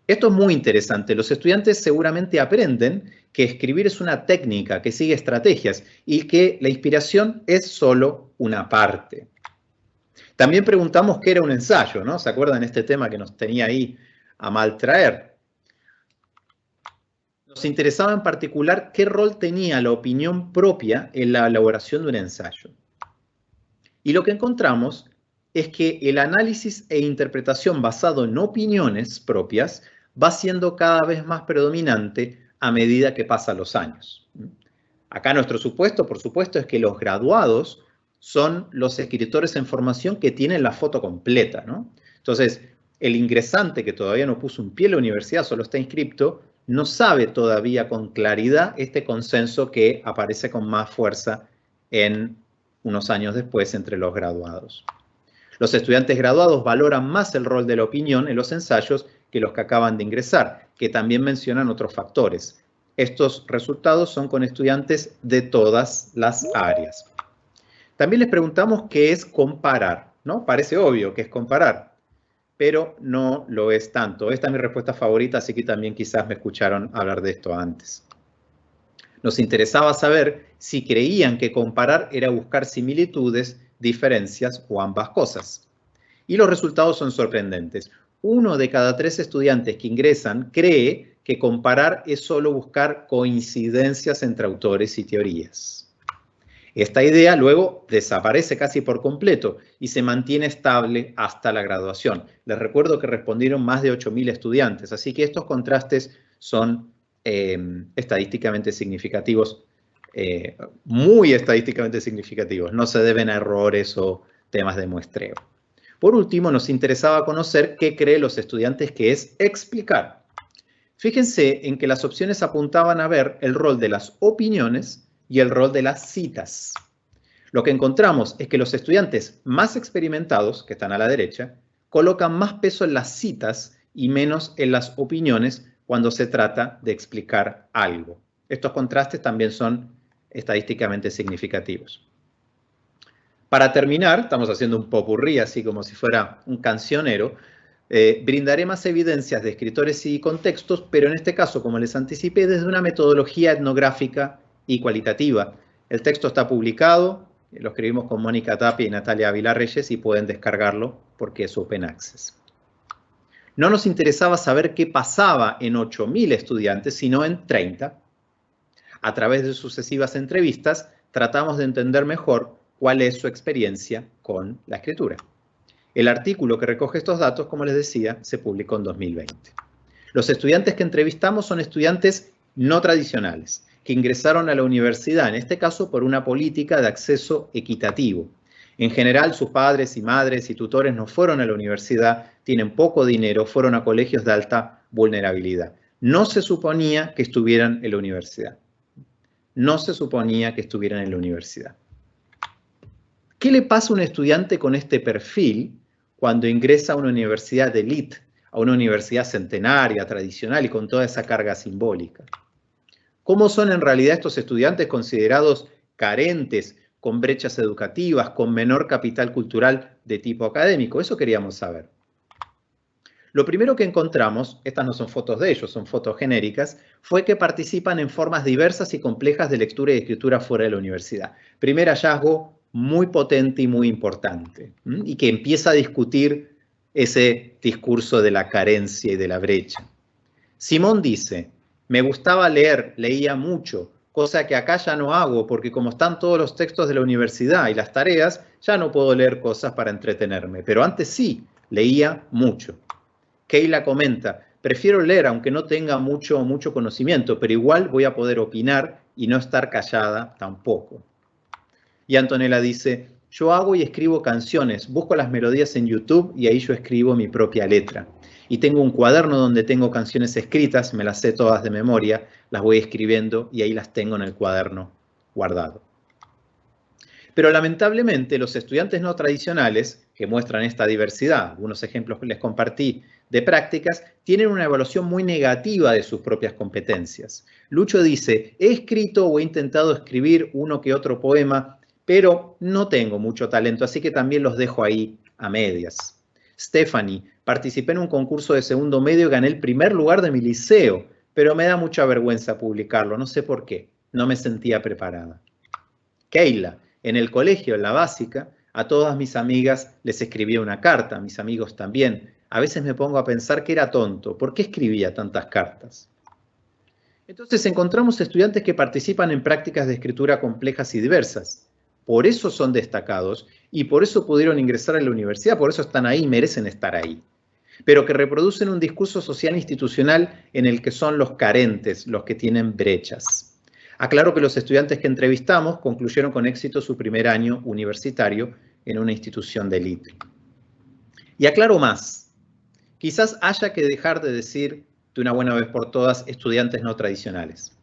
Esto es muy interesante. Los estudiantes seguramente aprenden que escribir es una técnica, que sigue estrategias y que la inspiración es solo una parte. También preguntamos qué era un ensayo, ¿no? ¿Se acuerdan este tema que nos tenía ahí a mal traer? Nos interesaba en particular qué rol tenía la opinión propia en la elaboración de un ensayo. Y lo que encontramos es que el análisis e interpretación basado en opiniones propias va siendo cada vez más predominante a medida que pasan los años. Acá nuestro supuesto, por supuesto, es que los graduados son los escritores en formación que tienen la foto completa, ¿no? Entonces, el ingresante que todavía no puso un pie en la universidad, solo está inscripto, no sabe todavía con claridad este consenso que aparece con más fuerza en unos años después entre los graduados. Los estudiantes graduados valoran más el rol de la opinión en los ensayos que los que acaban de ingresar, que también mencionan otros factores. Estos resultados son con estudiantes de todas las áreas. También les preguntamos qué es comparar, ¿no? Parece obvio que es comparar, pero no lo es tanto. Esta es mi respuesta favorita, así que también quizás me escucharon hablar de esto antes. Nos interesaba saber si creían que comparar era buscar similitudes, diferencias o ambas cosas. Y los resultados son sorprendentes. 1 de cada 3 estudiantes que ingresan cree que comparar es solo buscar coincidencias entre autores y teorías. Esta idea luego desaparece casi por completo y se mantiene estable hasta la graduación. Les recuerdo que respondieron más de 8.000 estudiantes, así que estos contrastes son estadísticamente significativos, muy estadísticamente significativos. No se deben a errores o temas de muestreo. Por último, nos interesaba conocer qué creen los estudiantes que es explicar. Fíjense en que las opciones apuntaban a ver el rol de las opiniones y el rol de las citas. Lo que encontramos es que los estudiantes más experimentados, que están a la derecha, colocan más peso en las citas y menos en las opiniones cuando se trata de explicar algo. Estos contrastes también son estadísticamente significativos. Para terminar, estamos haciendo un popurrí, así como si fuera un cancionero, Brindaré más evidencias de escritores y contextos, pero en este caso, como les anticipé, desde una metodología etnográfica y cualitativa. El texto está publicado, lo escribimos con Mónica Tapia y Natalia Ávila Reyes y pueden descargarlo porque es Open Access. No nos interesaba saber qué pasaba en 8.000 estudiantes, sino en 30. A través de sucesivas entrevistas, tratamos de entender mejor cuál es su experiencia con la escritura. El artículo que recoge estos datos, como les decía, se publicó en 2020. Los estudiantes que entrevistamos son estudiantes no tradicionales, que ingresaron a la universidad, en este caso por una política de acceso equitativo. En general, sus padres y madres y tutores no fueron a la universidad, tienen poco dinero, fueron a colegios de alta vulnerabilidad. No se suponía que estuvieran en la universidad. No se suponía que estuvieran en la universidad. ¿Qué le pasa a un estudiante con este perfil cuando ingresa a una universidad de élite, a una universidad centenaria, tradicional y con toda esa carga simbólica? ¿Cómo son en realidad estos estudiantes considerados carentes, con brechas educativas, con menor capital cultural de tipo académico? Eso queríamos saber. Lo primero que encontramos, estas no son fotos de ellos, son fotos genéricas, fue que participan en formas diversas y complejas de lectura y escritura fuera de la universidad. Primer hallazgo muy potente y muy importante, y que empieza a discutir ese discurso de la carencia y de la brecha. Simón dice: me gustaba leer, leía mucho, cosa que acá ya no hago porque como están todos los textos de la universidad y las tareas, ya no puedo leer cosas para entretenerme, pero antes sí, leía mucho. Keila comenta: prefiero leer aunque no tenga mucho conocimiento, pero igual voy a poder opinar y no estar callada tampoco. Y Antonella dice: yo hago y escribo canciones, busco las melodías en YouTube y ahí yo escribo mi propia letra. Y tengo un cuaderno donde tengo canciones escritas, me las sé todas de memoria, las voy escribiendo y ahí las tengo en el cuaderno guardado. Pero lamentablemente los estudiantes no tradicionales, que muestran esta diversidad, algunos ejemplos que les compartí de prácticas, tienen una evaluación muy negativa de sus propias competencias. Lucho dice: he escrito o he intentado escribir uno que otro poema, pero no tengo mucho talento, así que también los dejo ahí a medias. Stephanie: participé en un concurso de segundo medio y gané el primer lugar de mi liceo, pero me da mucha vergüenza publicarlo, no sé por qué, no me sentía preparada. Keila: en el colegio, en la básica, a todas mis amigas les escribía una carta, a mis amigos también. A veces me pongo a pensar que era tonto, ¿por qué escribía tantas cartas? Entonces encontramos estudiantes que participan en prácticas de escritura complejas y diversas. Por eso son destacados y por eso pudieron ingresar a la universidad, por eso están ahí, merecen estar ahí. Pero que reproducen un discurso social institucional en el que son los carentes, los que tienen brechas. Aclaro que los estudiantes que entrevistamos concluyeron con éxito su primer año universitario en una institución de élite. Y aclaro más, quizás haya que dejar de decir de una buena vez por todas estudiantes no tradicionales.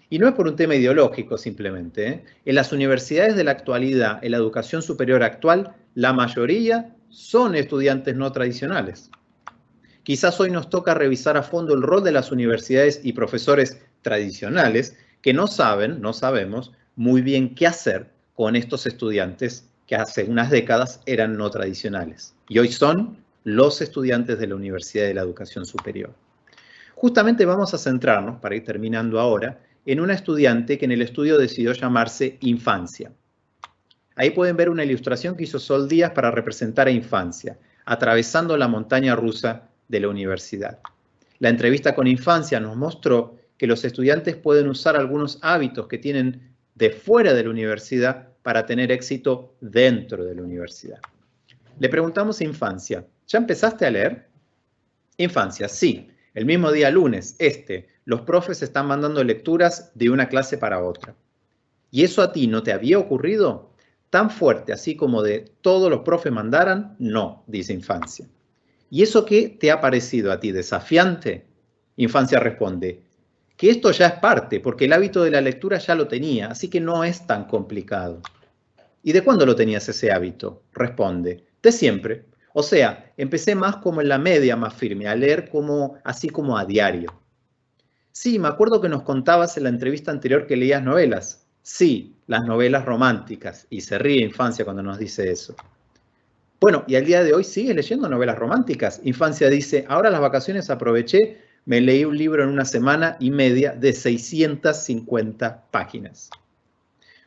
Y no es por un tema ideológico simplemente, ¿eh? En las universidades de la actualidad, en la educación superior actual, la mayoría son estudiantes no tradicionales. Quizás hoy nos toca revisar a fondo el rol de las universidades y profesores tradicionales que no sabemos muy bien qué hacer con estos estudiantes que hace unas décadas eran no tradicionales. Y hoy son los estudiantes de la Universidad de la Educación Superior. Justamente vamos a centrarnos, para ir terminando ahora, en una estudiante que en el estudio decidió llamarse Infancia. Ahí pueden ver una ilustración que hizo Sol Díaz para representar a Infancia, atravesando la montaña rusa de la universidad. La entrevista con Infancia nos mostró que los estudiantes pueden usar algunos hábitos que tienen de fuera de la universidad para tener éxito dentro de la universidad. Le preguntamos a Infancia: ¿ya empezaste a leer? Infancia: sí. El mismo día lunes, los profes están mandando lecturas de una clase para otra. ¿Y eso a ti no te había ocurrido? ¿Tan fuerte así como de todos los profes mandaran? No, dice Infancia. ¿Y eso qué te ha parecido a ti? ¿Desafiante? Infancia responde: que esto ya es parte, porque el hábito de la lectura ya lo tenía, así que no es tan complicado. ¿Y de cuándo lo tenías ese hábito? Responde: de siempre. O sea, empecé más como en la media, más firme, a leer así como a diario. Sí, me acuerdo que nos contabas en la entrevista anterior que leías novelas. Sí, las novelas románticas. Y se ríe Infancia cuando nos dice eso. Bueno, y al día de hoy sigue leyendo novelas románticas. Infancia dice, ahora las vacaciones aproveché, me leí un libro en una semana y media de 650 páginas.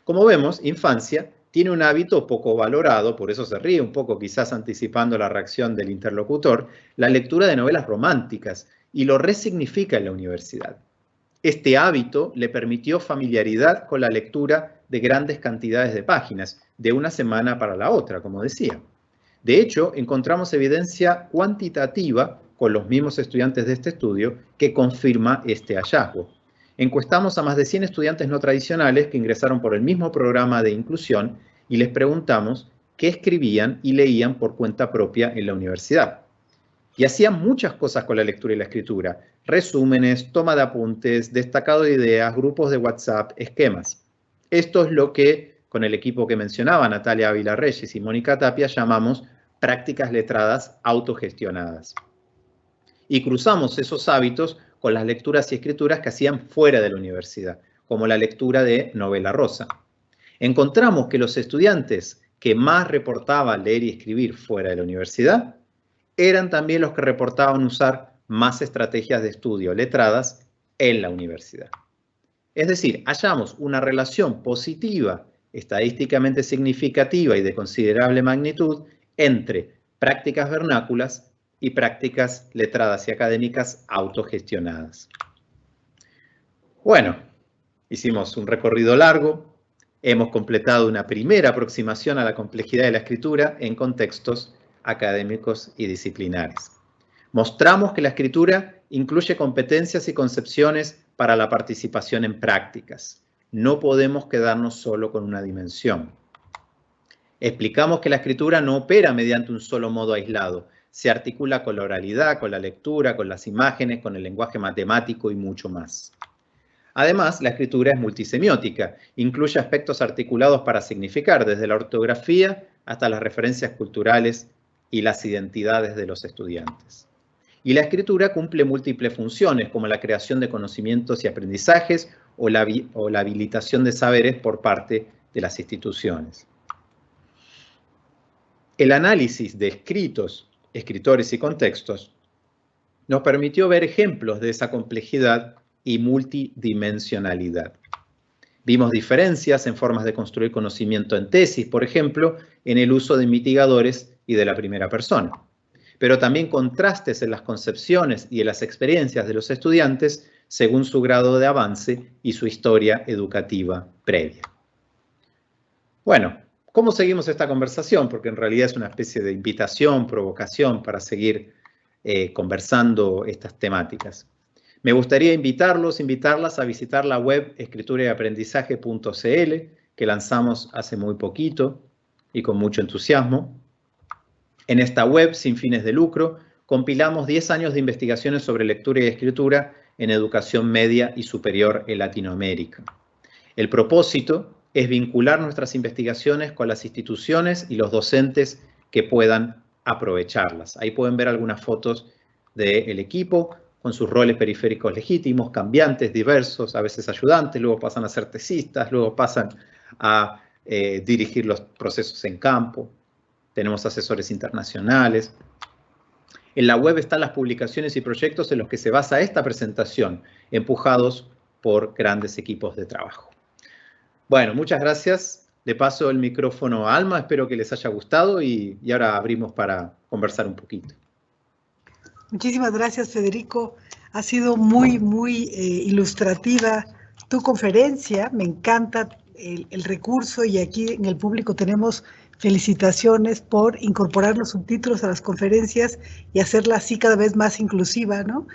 Como vemos, Infancia tiene un hábito poco valorado, por eso se ríe un poco, quizás anticipando la reacción del interlocutor, la lectura de novelas románticas, y lo resignifica en la universidad. Este hábito le permitió familiaridad con la lectura de grandes cantidades de páginas, de una semana para la otra, como decía. De hecho, encontramos evidencia cuantitativa con los mismos estudiantes de este estudio que confirma este hallazgo. Encuestamos a más de 100 estudiantes no tradicionales que ingresaron por el mismo programa de inclusión y les preguntamos qué escribían y leían por cuenta propia en la universidad. Y hacían muchas cosas con la lectura y la escritura: resúmenes, toma de apuntes, destacado de ideas, grupos de WhatsApp, esquemas. Esto es lo que, con el equipo que mencionaba Natalia Ávila Reyes y Mónica Tapia, llamamos prácticas letradas autogestionadas. Y cruzamos esos hábitos con las lecturas y escrituras que hacían fuera de la universidad, como la lectura de novela rosa. Encontramos que los estudiantes que más reportaban leer y escribir fuera de la universidad eran también los que reportaban usar más estrategias de estudio letradas en la universidad. Es decir, hallamos una relación positiva, estadísticamente significativa y de considerable magnitud entre prácticas vernáculas y prácticas letradas y académicas autogestionadas. Bueno, hicimos un recorrido largo, hemos completado una primera aproximación a la complejidad de la escritura en contextos académicos y disciplinares. Mostramos que la escritura incluye competencias y concepciones para la participación en prácticas. No podemos quedarnos solo con una dimensión. Explicamos que la escritura no opera mediante un solo modo aislado. Se articula con la oralidad, con la lectura, con las imágenes, con el lenguaje matemático y mucho más. Además, la escritura es multisemiótica. Incluye aspectos articulados para significar, desde la ortografía hasta las referencias culturales y las identidades de los estudiantes. Y la escritura cumple múltiples funciones, como la creación de conocimientos y aprendizajes o la habilitación de saberes por parte de las instituciones. El análisis de escritos, escritores y contextos nos permitió ver ejemplos de esa complejidad y multidimensionalidad. Vimos diferencias en formas de construir conocimiento en tesis, por ejemplo, en el uso de mitigadores y de la primera persona. Pero también contrastes en las concepciones y en las experiencias de los estudiantes según su grado de avance y su historia educativa previa. Bueno, ¿cómo seguimos esta conversación? Porque en realidad es una especie de invitación, provocación para seguir conversando estas temáticas. Me gustaría invitarlas a visitar la web escriturayaprendizaje.cl, que lanzamos hace muy poquito y con mucho entusiasmo. En esta web, sin fines de lucro, compilamos 10 años de investigaciones sobre lectura y escritura en educación media y superior en Latinoamérica. El propósito es vincular nuestras investigaciones con las instituciones y los docentes que puedan aprovecharlas. Ahí pueden ver algunas fotos del equipo con sus roles periféricos legítimos, cambiantes, diversos, a veces ayudantes, luego pasan a ser tesistas, luego pasan a dirigir los procesos en campo. Tenemos asesores internacionales. En la web están las publicaciones y proyectos en los que se basa esta presentación, empujados por grandes equipos de trabajo. Bueno, muchas gracias. Le paso el micrófono a Alma, espero que les haya gustado y ahora abrimos para conversar un poquito. Muchísimas gracias, Federico. Ha sido muy ilustrativa tu conferencia. Me encanta el recurso y aquí en el público tenemos felicitaciones por incorporar los subtítulos a las conferencias y hacerla así cada vez más inclusiva, ¿no?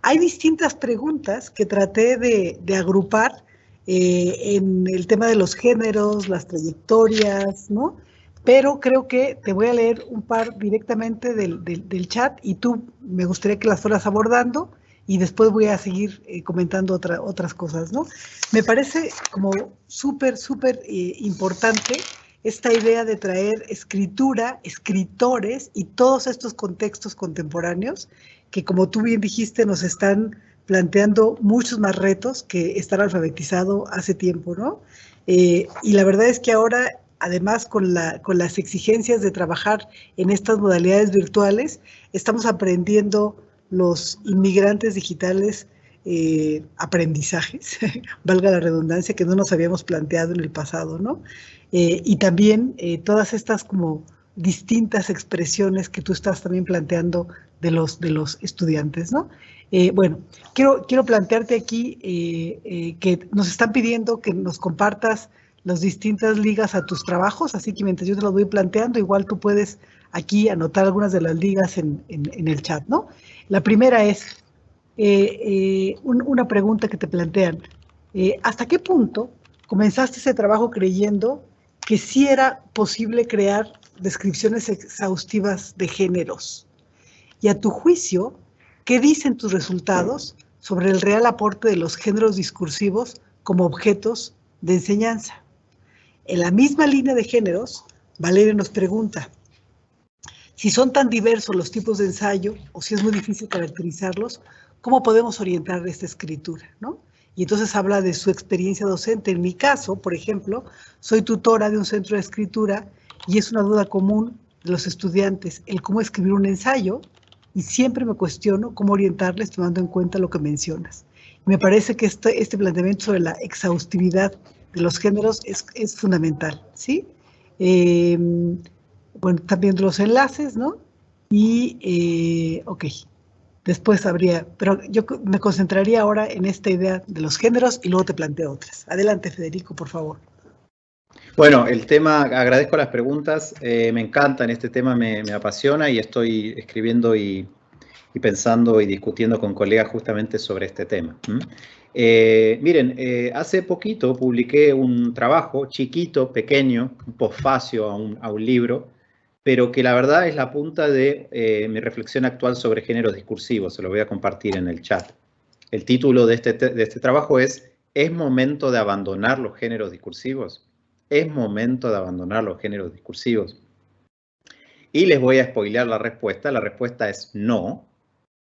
Hay distintas preguntas que traté de agrupar en el tema de los géneros, las trayectorias, ¿no? Pero creo que te voy a leer un par directamente del chat y tú me gustaría que las fueras abordando y después voy a seguir comentando otras cosas, ¿no? Me parece como súper importante esta idea de traer escritura, escritores y todos estos contextos contemporáneos que, como tú bien dijiste, nos están planteando muchos más retos que estar alfabetizado hace tiempo, ¿no? Y la verdad es que ahora además con las exigencias de trabajar en estas modalidades virtuales, estamos aprendiendo los inmigrantes digitales aprendizajes, valga la redundancia, que no nos habíamos planteado en el pasado, ¿no? Y también todas estas como distintas expresiones que tú estás también planteando de los estudiantes, ¿no? Bueno, quiero plantearte aquí que nos están pidiendo que nos compartas las distintas ligas a tus trabajos, así que mientras yo te lo voy planteando, igual tú puedes aquí anotar algunas de las ligas en el chat, ¿no? La primera es una pregunta que te plantean. ¿Hasta qué punto comenzaste ese trabajo creyendo que sí era posible crear descripciones exhaustivas de géneros? Y a tu juicio, ¿qué dicen tus resultados sobre el real aporte de los géneros discursivos como objetos de enseñanza? En la misma línea de géneros, Valeria nos pregunta, si son tan diversos los tipos de ensayo, o si es muy difícil caracterizarlos, ¿cómo podemos orientar esta escritura, ¿no? Y entonces habla de su experiencia docente. En mi caso, por ejemplo, soy tutora de un centro de escritura y es una duda común de los estudiantes el cómo escribir un ensayo, y siempre me cuestiono cómo orientarles tomando en cuenta lo que mencionas. Me parece que este planteamiento sobre la exhaustividad de los géneros es fundamental, ¿sí? Bueno, están viendo los enlaces, ¿no? Y, ok, después habría, pero yo me concentraría ahora en esta idea de los géneros y luego te planteo otras. Adelante, Federico, por favor. Bueno, el tema, agradezco las preguntas, me encantan, este tema me apasiona y estoy escribiendo y pensando y discutiendo con colegas justamente sobre este tema. Miren, hace poquito publiqué un trabajo chiquito, pequeño, un posfacio a un libro, pero que la verdad es la punta de mi reflexión actual sobre géneros discursivos. Se lo voy a compartir en el chat. El título de este trabajo es ¿Es momento de abandonar los géneros discursivos? ¿Es momento de abandonar los géneros discursivos? Y les voy a spoilear la respuesta. La respuesta es no,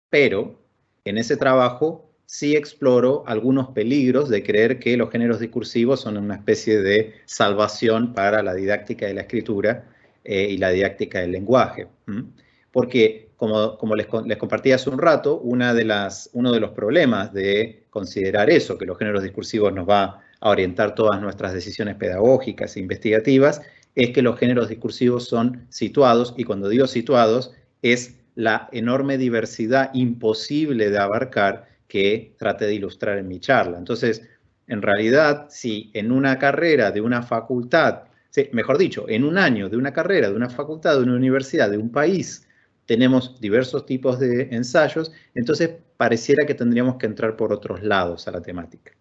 pero en ese trabajo sí exploro algunos peligros de creer que los géneros discursivos son una especie de salvación para la didáctica de la escritura y la didáctica del lenguaje. Porque, como les compartí hace un rato, uno de los problemas de considerar eso, que los géneros discursivos nos va a orientar todas nuestras decisiones pedagógicas e investigativas, es que los géneros discursivos son situados, y cuando digo situados, es la enorme diversidad imposible de abarcar que traté de ilustrar en mi charla. Entonces, en realidad, si en una carrera de una facultad, mejor dicho, en un año de una carrera, de una facultad, de una universidad, de un país, tenemos diversos tipos de ensayos, entonces pareciera que tendríamos que entrar por otros lados a la temática.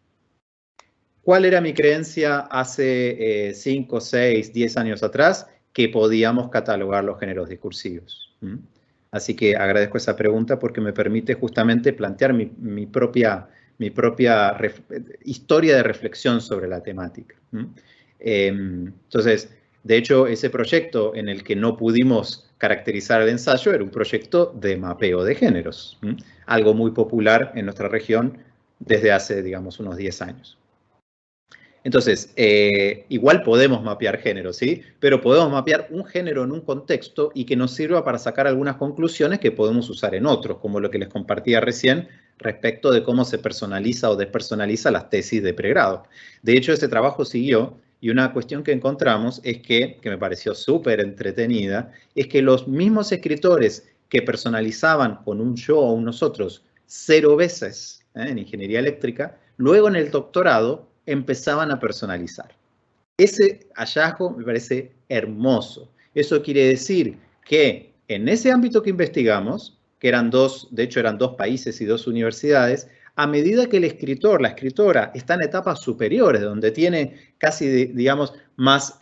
¿Cuál era mi creencia hace 5, 6, 10 años atrás? Que podíamos catalogar los géneros discursivos. Así que agradezco esa pregunta porque me permite justamente plantear mi propia historia de reflexión sobre la temática. Entonces, de hecho, ese proyecto en el que no pudimos caracterizar el ensayo era un proyecto de mapeo de géneros, algo muy popular en nuestra región desde hace, digamos, unos 10 años. Entonces, igual podemos mapear géneros, ¿sí? Pero podemos mapear un género en un contexto y que nos sirva para sacar algunas conclusiones que podemos usar en otros, como lo que les compartía recién respecto de cómo se personaliza o despersonaliza las tesis de pregrado. De hecho, este trabajo siguió y una cuestión que encontramos es que me pareció súper entretenida, es que los mismos escritores que personalizaban con un yo o un nosotros 0 veces en ingeniería eléctrica, luego en el doctorado empezaban a personalizar. Ese hallazgo me parece hermoso. Eso quiere decir que en ese ámbito que investigamos, que eran de hecho eran 2 países y 2 universidades, a medida que el escritor, la escritora, está en etapas superiores, donde tiene casi, digamos, más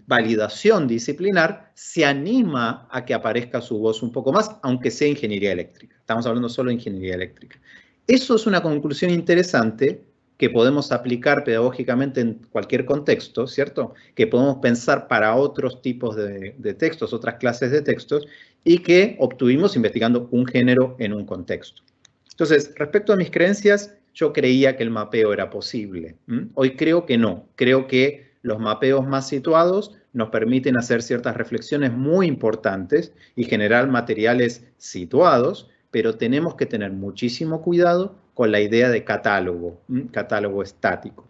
validación disciplinar, se anima a que aparezca su voz un poco más, aunque sea ingeniería eléctrica. Estamos hablando solo de ingeniería eléctrica. Eso es una conclusión interesante que podemos aplicar pedagógicamente en cualquier contexto, ¿cierto? Que podemos pensar para otros tipos de textos, otras clases de textos, y que obtuvimos investigando un género en un contexto. Entonces, respecto a mis creencias, yo creía que el mapeo era posible. Hoy creo que no. Creo que los mapeos más situados nos permiten hacer ciertas reflexiones muy importantes y generar materiales situados, pero tenemos que tener muchísimo cuidado con la idea de catálogo, catálogo estático.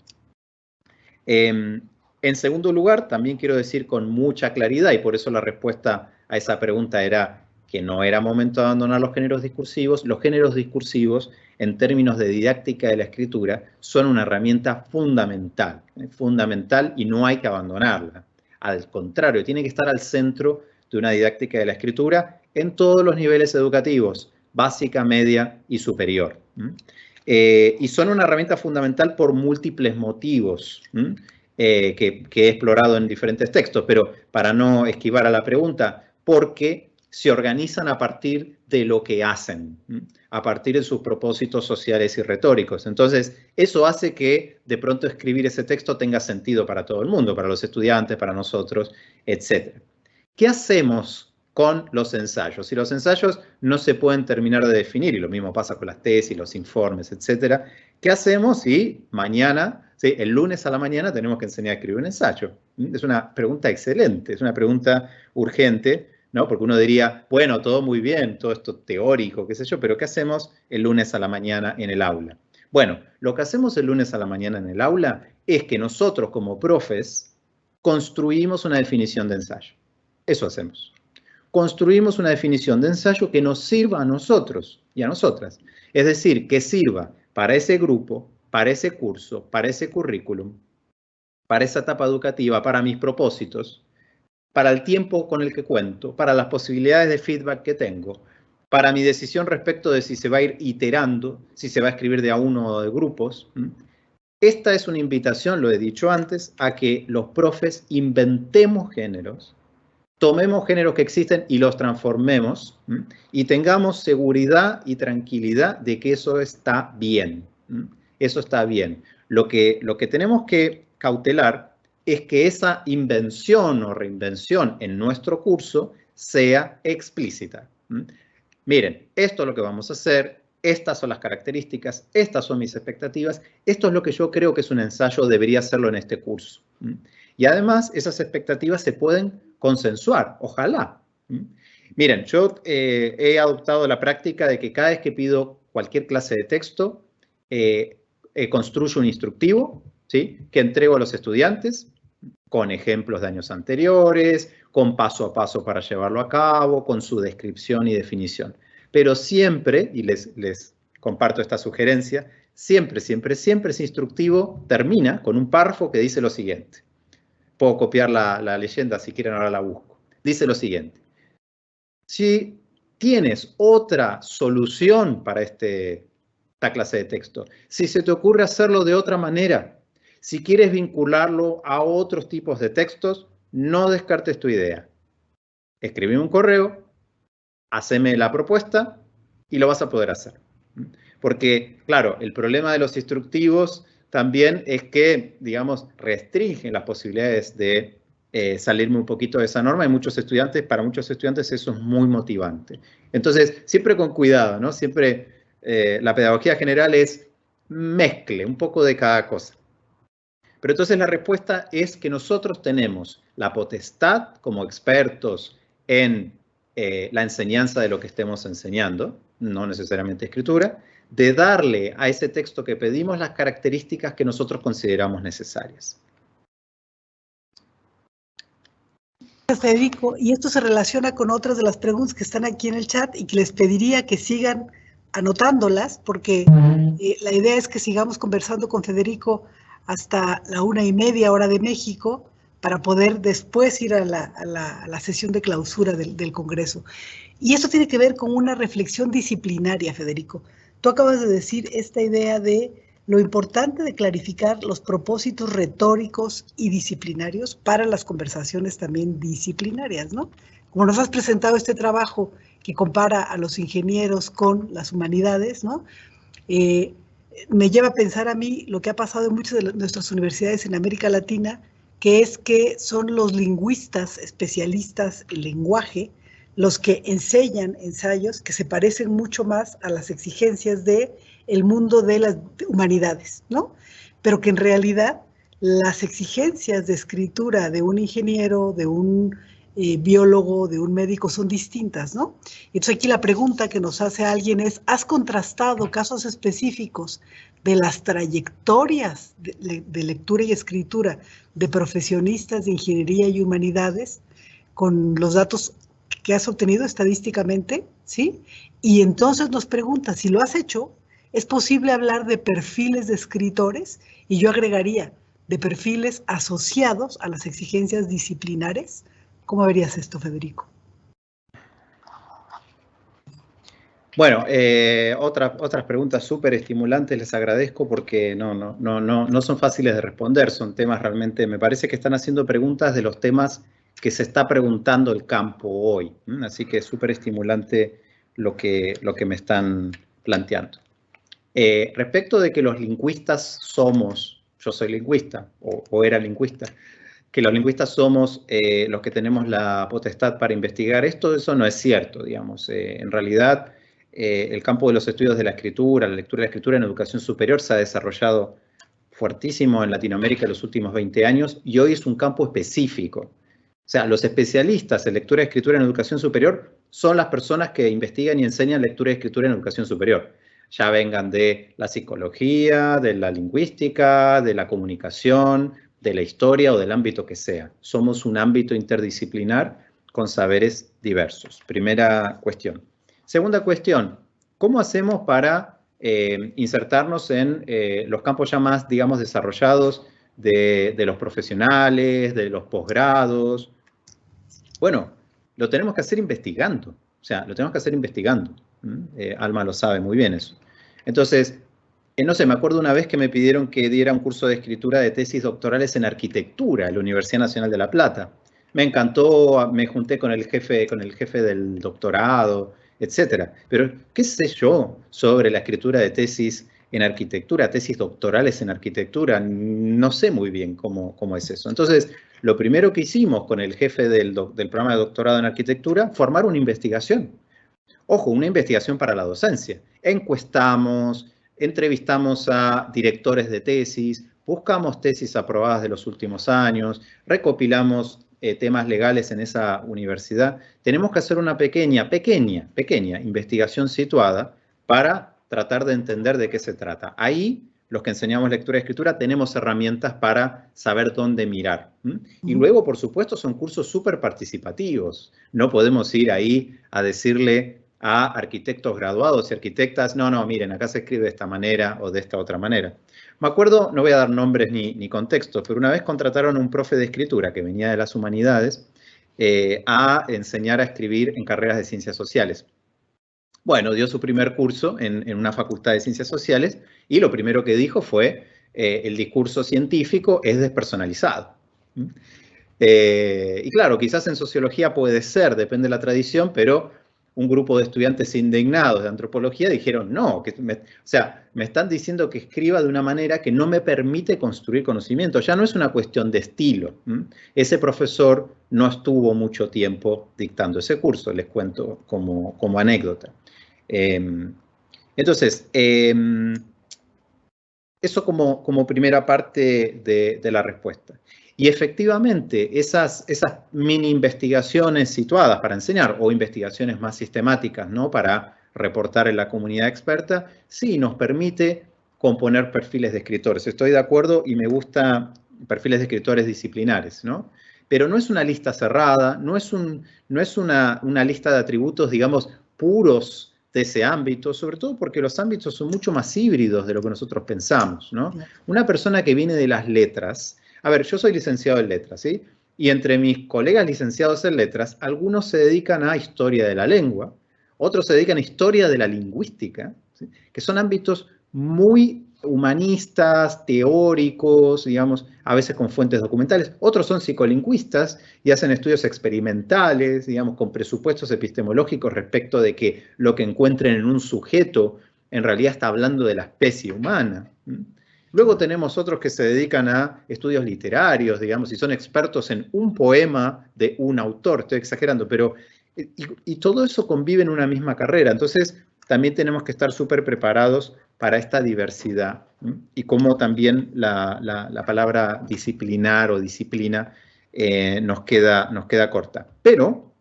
En segundo lugar, también quiero decir con mucha claridad, y por eso la respuesta a esa pregunta era que no era momento de abandonar los géneros discursivos. Los géneros discursivos, en términos de didáctica de la escritura, son una herramienta fundamental, fundamental, y no hay que abandonarla. Al contrario, tiene que estar al centro de una didáctica de la escritura en todos los niveles educativos, básica, media y superior. Y son una herramienta fundamental por múltiples motivos que he explorado en diferentes textos, pero para no esquivar a la pregunta, porque se organizan a partir de lo que hacen, a partir de sus propósitos sociales y retóricos. Entonces, eso hace que de pronto escribir ese texto tenga sentido para todo el mundo, para los estudiantes, para nosotros, etc. ¿Qué hacemos con los ensayos? Y los ensayos no se pueden terminar de definir, y lo mismo pasa con las tesis, los informes, etc. ¿Qué hacemos si mañana, sí, el lunes a la mañana, tenemos que enseñar a escribir un ensayo? Es una pregunta excelente, es una pregunta urgente, ¿no? Porque uno diría, bueno, todo muy bien, todo esto teórico, qué sé yo, pero ¿qué hacemos el lunes a la mañana en el aula? Bueno, lo que hacemos el lunes a la mañana en el aula es que nosotros como profes construimos una definición de ensayo. Eso hacemos. Construimos una definición de ensayo que nos sirva a nosotros y a nosotras. Es decir, que sirva para ese grupo, para ese curso, para ese currículum, para esa etapa educativa, para mis propósitos, para el tiempo con el que cuento, para las posibilidades de feedback que tengo, para mi decisión respecto de si se va a ir iterando, si se va a escribir de a uno o de grupos. Esta es una invitación, lo he dicho antes, a que los profes inventemos géneros, tomemos géneros que existen y los transformemos, y tengamos seguridad y tranquilidad de que eso está bien. Eso está bien. Lo que tenemos que cautelar es que esa invención o reinvención en nuestro curso sea explícita. Miren, esto es lo que vamos a hacer, estas son las características, estas son mis expectativas, esto es lo que yo creo que es un ensayo, debería hacerlo en este curso. Y además, esas expectativas se pueden consensuar, ojalá. Miren, yo he adoptado la práctica de que cada vez que pido cualquier clase de texto, construyo un instructivo, ¿sí?, que entrego a los estudiantes con ejemplos de años anteriores, con paso a paso para llevarlo a cabo, con su descripción y definición. Pero siempre, y les comparto esta sugerencia, siempre ese instructivo termina con un párrafo que dice lo siguiente. Puedo copiar la leyenda, si quieren ahora la busco. Dice lo siguiente. Si tienes otra solución para esta clase de texto, si se te ocurre hacerlo de otra manera, si quieres vincularlo a otros tipos de textos, no descartes tu idea. Escribime un correo, haceme la propuesta y lo vas a poder hacer. Porque, claro, el problema de los instructivos también es que, digamos, restringen las posibilidades de salirme un poquito de esa norma. Para muchos estudiantes eso es muy motivante. Entonces, siempre con cuidado, ¿no? Siempre la pedagogía general es mezcle un poco de cada cosa. Pero entonces la respuesta es que nosotros tenemos la potestad, como expertos en la enseñanza de lo que estemos enseñando, no necesariamente escritura, de darle a ese texto que pedimos las características que nosotros consideramos necesarias. Gracias, Federico. Y esto se relaciona con otras de las preguntas que están aquí en el chat y que les pediría que sigan anotándolas, porque la idea es que sigamos conversando con Federico hasta la 1:30 hora de México, para poder después ir a la sesión de clausura del Congreso. Y eso tiene que ver con una reflexión disciplinaria, Federico. Tú acabas de decir esta idea de lo importante de clarificar los propósitos retóricos y disciplinarios para las conversaciones también disciplinarias, ¿no? Como nos has presentado este trabajo que compara a los ingenieros con las humanidades, ¿no? Me lleva a pensar a mí lo que ha pasado en muchas de nuestras universidades en América Latina, que es que son los lingüistas especialistas en lenguaje los que enseñan ensayos que se parecen mucho más a las exigencias del mundo de las humanidades, ¿no? Pero que en realidad las exigencias de escritura de un ingeniero, de un biólogo, de un médico son distintas, ¿no? Entonces aquí la pregunta que nos hace alguien es, ¿has contrastado casos específicos de las trayectorias de lectura y escritura de profesionistas de ingeniería y humanidades con los datos que has obtenido estadísticamente? ¿Sí? Y entonces nos pregunta, si lo has hecho, ¿es posible hablar de perfiles de escritores? Y yo agregaría, de perfiles asociados a las exigencias disciplinares. ¿Cómo verías esto, Federico? Bueno, otras preguntas súper estimulantes, les agradezco porque no son fáciles de responder, son temas realmente, me parece que están haciendo preguntas de los temas que se está preguntando el campo hoy, así que es súper estimulante lo que me están planteando. Respecto de que los lingüistas somos, yo soy lingüista o era lingüista, que los lingüistas somos los que tenemos la potestad para investigar esto, eso no es cierto, digamos. En realidad, el campo de los estudios de la escritura, la lectura y la escritura en educación superior se ha desarrollado fuertísimo en Latinoamérica en los últimos 20 años y hoy es un campo específico. O sea, los especialistas en lectura y escritura en educación superior son las personas que investigan y enseñan lectura y escritura en educación superior. Ya vengan de la psicología, de la lingüística, de la comunicación, de la historia o del ámbito que sea. Somos un ámbito interdisciplinar con saberes diversos. Primera cuestión. Segunda cuestión, ¿cómo hacemos para insertarnos en los campos ya más, digamos, desarrollados de los profesionales, de los posgrados? Bueno, lo tenemos que hacer investigando. O sea, lo tenemos que hacer investigando. Alma lo sabe muy bien eso. Entonces, no sé, me acuerdo una vez que me pidieron que diera un curso de escritura de tesis doctorales en arquitectura en la Universidad Nacional de La Plata. Me encantó, me junté con el jefe del doctorado, etcétera. Pero, ¿qué sé yo sobre la escritura de tesis en arquitectura, tesis doctorales en arquitectura? No sé muy bien cómo es eso. Entonces, lo primero que hicimos con el jefe del programa de doctorado en arquitectura, formar una investigación. Ojo, una investigación para la docencia. Encuestamos, entrevistamos a directores de tesis, buscamos tesis aprobadas de los últimos años, recopilamos temas legales en esa universidad. Tenemos que hacer una pequeña investigación situada para tratar de entender de qué se trata. Ahí, los que enseñamos lectura y escritura, tenemos herramientas para saber dónde mirar. Y luego, por supuesto, son cursos súper participativos. No podemos ir ahí a decirle a arquitectos graduados y arquitectas, no, miren, acá se escribe de esta manera o de esta otra manera. Me acuerdo, no voy a dar nombres ni contextos, pero una vez contrataron a un profe de escritura que venía de las humanidades a enseñar a escribir en carreras de ciencias sociales. Bueno, dio su primer curso en una facultad de ciencias sociales y lo primero que dijo fue, el discurso científico es despersonalizado. Y claro, quizás en sociología puede ser, depende de la tradición, pero un grupo de estudiantes indignados de antropología dijeron, no, me están diciendo que escriba de una manera que no me permite construir conocimiento. Ya no es una cuestión de estilo. Ese profesor no estuvo mucho tiempo dictando ese curso, les cuento como anécdota. Entonces, eso como primera parte de la respuesta. Y efectivamente, esas mini investigaciones situadas para enseñar o investigaciones más sistemáticas, ¿no?, para reportar en la comunidad experta, sí nos permite componer perfiles de escritores. Estoy de acuerdo y me gusta perfiles de escritores disciplinares, ¿no? Pero no es una lista cerrada, no es una lista de atributos, digamos, puros de ese ámbito, sobre todo porque los ámbitos son mucho más híbridos de lo que nosotros pensamos, ¿no? Una persona que viene de las letras. A ver, yo soy licenciado en letras, ¿sí? Y entre mis colegas licenciados en letras, algunos se dedican a historia de la lengua, otros se dedican a historia de la lingüística, ¿sí?, que son ámbitos muy humanistas, teóricos, digamos, a veces con fuentes documentales. Otros son psicolingüistas y hacen estudios experimentales, digamos, con presupuestos epistemológicos respecto de que lo que encuentren en un sujeto en realidad está hablando de la especie humana. Luego tenemos otros que se dedican a estudios literarios, digamos, y son expertos en un poema de un autor, estoy exagerando, pero y todo eso convive en una misma carrera. Entonces, también tenemos que estar súper preparados para esta diversidad y cómo también la palabra disciplinar o disciplina nos queda corta. Pero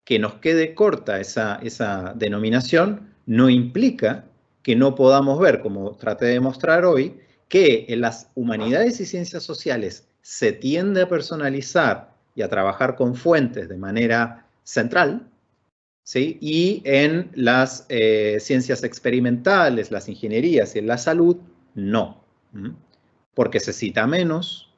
que nos quede corta esa denominación no implica que no podamos ver, como traté de mostrar hoy, que en las humanidades y ciencias sociales se tiende a personalizar y a trabajar con fuentes de manera central, ¿sí? Y en las ciencias experimentales, las ingenierías y en la salud, no. Porque se cita menos,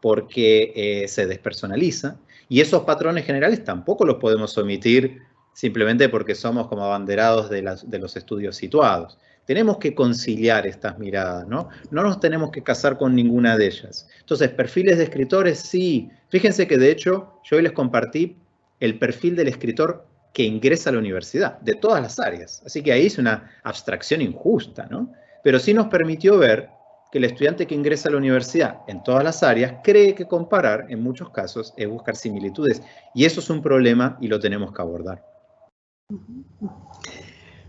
porque se despersonaliza, y esos patrones generales tampoco los podemos omitir simplemente porque somos como abanderados de los estudios situados. Tenemos que conciliar estas miradas, ¿no? No nos tenemos que casar con ninguna de ellas. Entonces, perfiles de escritores, sí. Fíjense que, de hecho, yo hoy les compartí el perfil del escritor que ingresa a la universidad, de todas las áreas. Así que ahí es una abstracción injusta, ¿no? Pero sí nos permitió ver que el estudiante que ingresa a la universidad en todas las áreas cree que comparar, en muchos casos, es buscar similitudes. Y eso es un problema y lo tenemos que abordar.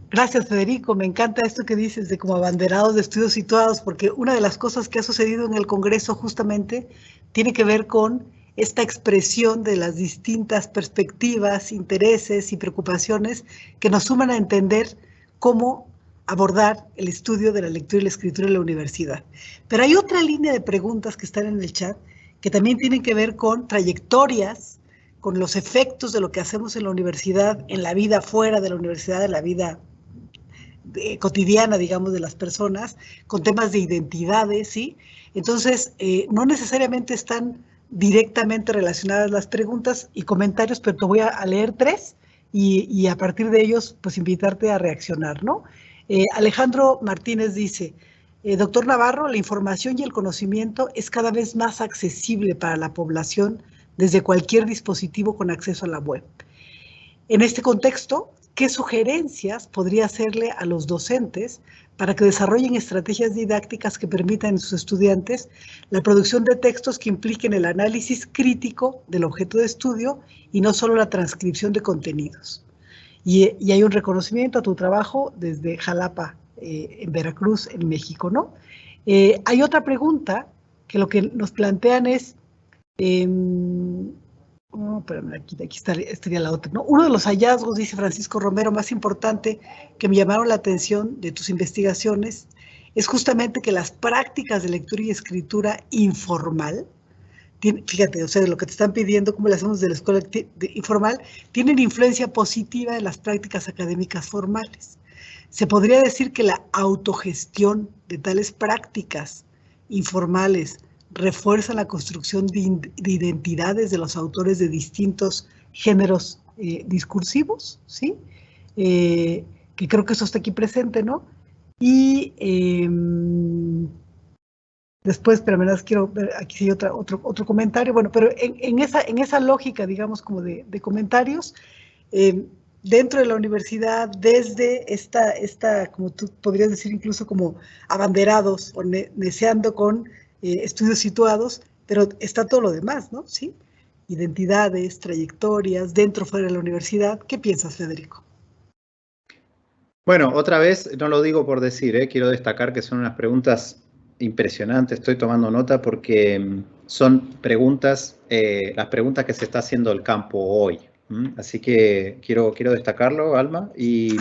Gracias, Federico. Me encanta esto que dices de como abanderados de estudios situados, porque una de las cosas que ha sucedido en el Congreso justamente tiene que ver con esta expresión de las distintas perspectivas, intereses y preocupaciones que nos suman a entender cómo abordar el estudio de la lectura y la escritura en la universidad. Pero hay otra línea de preguntas que están en el chat que también tienen que ver con trayectorias, con los efectos de lo que hacemos en la universidad, en la vida fuera de la universidad, en la vida cotidiana, digamos, de las personas, con temas de identidades, ¿sí? Entonces, no necesariamente están directamente relacionadas las preguntas y comentarios, pero te voy a leer 3 y a partir de ellos, pues invitarte a reaccionar, ¿no? Alejandro Martínez dice, doctor Navarro, la información y el conocimiento es cada vez más accesible para la población desde cualquier dispositivo con acceso a la web. En este contexto, ¿qué sugerencias podría hacerle a los docentes para que desarrollen estrategias didácticas que permitan a sus estudiantes la producción de textos que impliquen el análisis crítico del objeto de estudio y no solo la transcripción de contenidos? Y hay un reconocimiento a tu trabajo desde Jalapa, en Veracruz, en México, ¿no? Hay otra pregunta que lo que nos plantean es, espérame, aquí estaría la otra, ¿no? Uno de los hallazgos, dice Francisco Romero, más importante que me llamaron la atención de tus investigaciones es justamente que las prácticas de lectura y escritura informal, fíjate, o sea, lo que te están pidiendo, cómo le hacemos de la escuela informal, tienen influencia positiva en las prácticas académicas formales. Se podría decir que la autogestión de tales prácticas informales refuerza la construcción de identidades de los autores de distintos géneros discursivos, ¿sí? Que creo que eso está aquí presente, ¿no? Y después, pero me las quiero ver, aquí hay otro comentario, bueno, pero en esa lógica, digamos, como de comentarios, dentro de la universidad, desde esta, como tú podrías decir, incluso como abanderados o neceando con estudios situados, pero está todo lo demás, ¿no? ¿Sí? Identidades, trayectorias, dentro o fuera de la universidad. ¿Qué piensas, Federico? Bueno, otra vez, no lo digo por decir, quiero destacar que son unas preguntas impresionantes. Estoy tomando nota porque son preguntas, las preguntas que se está haciendo el campo hoy. Así que quiero destacarlo, Alma, y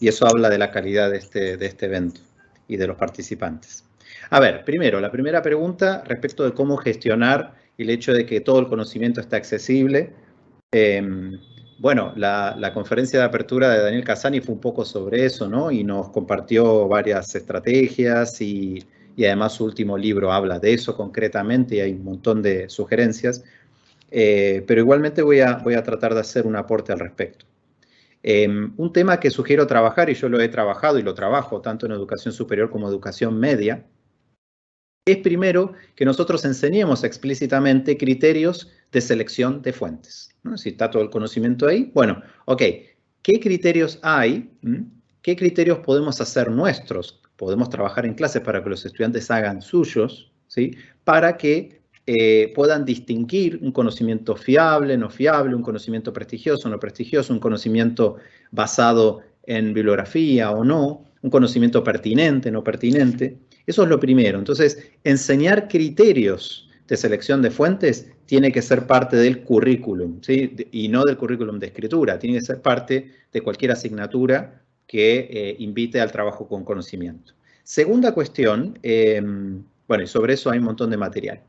eso habla de la calidad de este evento y de los participantes. A ver, primero, la primera pregunta respecto de cómo gestionar el hecho de que todo el conocimiento está accesible. Bueno, la conferencia de apertura de Daniel Casani fue un poco sobre eso, ¿no? Y nos compartió varias estrategias y además su último libro habla de eso concretamente y hay un montón de sugerencias. Pero igualmente voy a tratar de hacer un aporte al respecto. Un tema que sugiero trabajar, y yo lo he trabajado y lo trabajo tanto en educación superior como educación media, es primero que nosotros enseñemos explícitamente criterios de selección de fuentes, ¿no? Si está todo el conocimiento ahí, bueno, ok, ¿qué criterios hay? ¿Qué criterios podemos hacer nuestros? Podemos trabajar en clase para que los estudiantes hagan suyos, ¿sí? Para que puedan distinguir un conocimiento fiable, no fiable, un conocimiento prestigioso, no prestigioso, un conocimiento basado en bibliografía o no, un conocimiento pertinente, no pertinente. Eso es lo primero. Entonces, enseñar criterios de selección de fuentes tiene que ser parte del currículum, ¿sí? Y no del currículum de escritura, tiene que ser parte de cualquier asignatura que invite al trabajo con conocimiento. Segunda cuestión, bueno, y sobre eso hay un montón de material.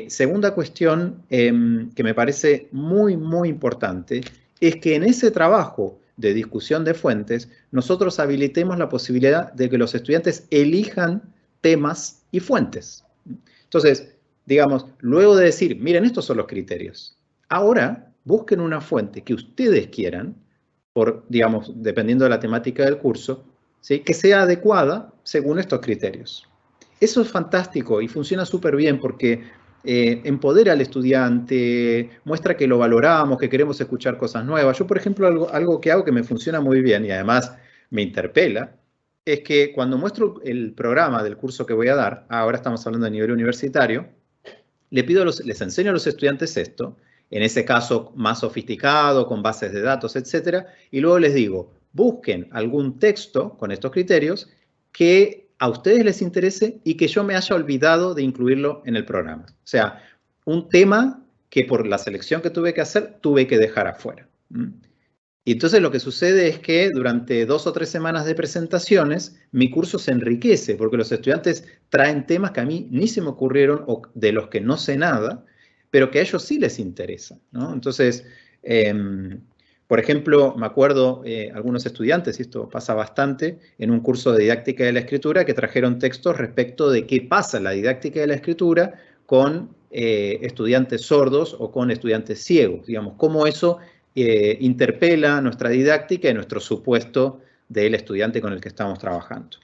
Segunda cuestión que me parece muy, muy importante es que en ese trabajo de discusión de fuentes, nosotros habilitemos la posibilidad de que los estudiantes elijan temas y fuentes. Entonces, digamos, luego de decir, miren, estos son los criterios, ahora busquen una fuente que ustedes quieran, digamos, dependiendo de la temática del curso, ¿sí? Que sea adecuada según estos criterios. Eso es fantástico y funciona súper bien porque empodera al estudiante, muestra que lo valoramos, que queremos escuchar cosas nuevas. Yo, por ejemplo, algo que hago que me funciona muy bien y además me interpela, es que cuando muestro el programa del curso que voy a dar, ahora estamos hablando de nivel universitario, les enseño a los estudiantes esto, en ese caso más sofisticado, con bases de datos, etcétera, y luego les digo, busquen algún texto con estos criterios que a ustedes les interese y que yo me haya olvidado de incluirlo en el programa. O sea, un tema que por la selección que tuve que hacer, tuve que dejar afuera. Y entonces lo que sucede es que durante 2 o 3 semanas de presentaciones, mi curso se enriquece, porque los estudiantes traen temas que a mí ni se me ocurrieron o de los que no sé nada, pero que a ellos sí les interesa, ¿no? Entonces, por ejemplo, me acuerdo algunos estudiantes, y esto pasa bastante, en un curso de didáctica de la escritura, que trajeron textos respecto de qué pasa en la didáctica de la escritura con estudiantes sordos o con estudiantes ciegos, digamos, cómo eso interpela nuestra didáctica y nuestro supuesto del estudiante con el que estamos trabajando.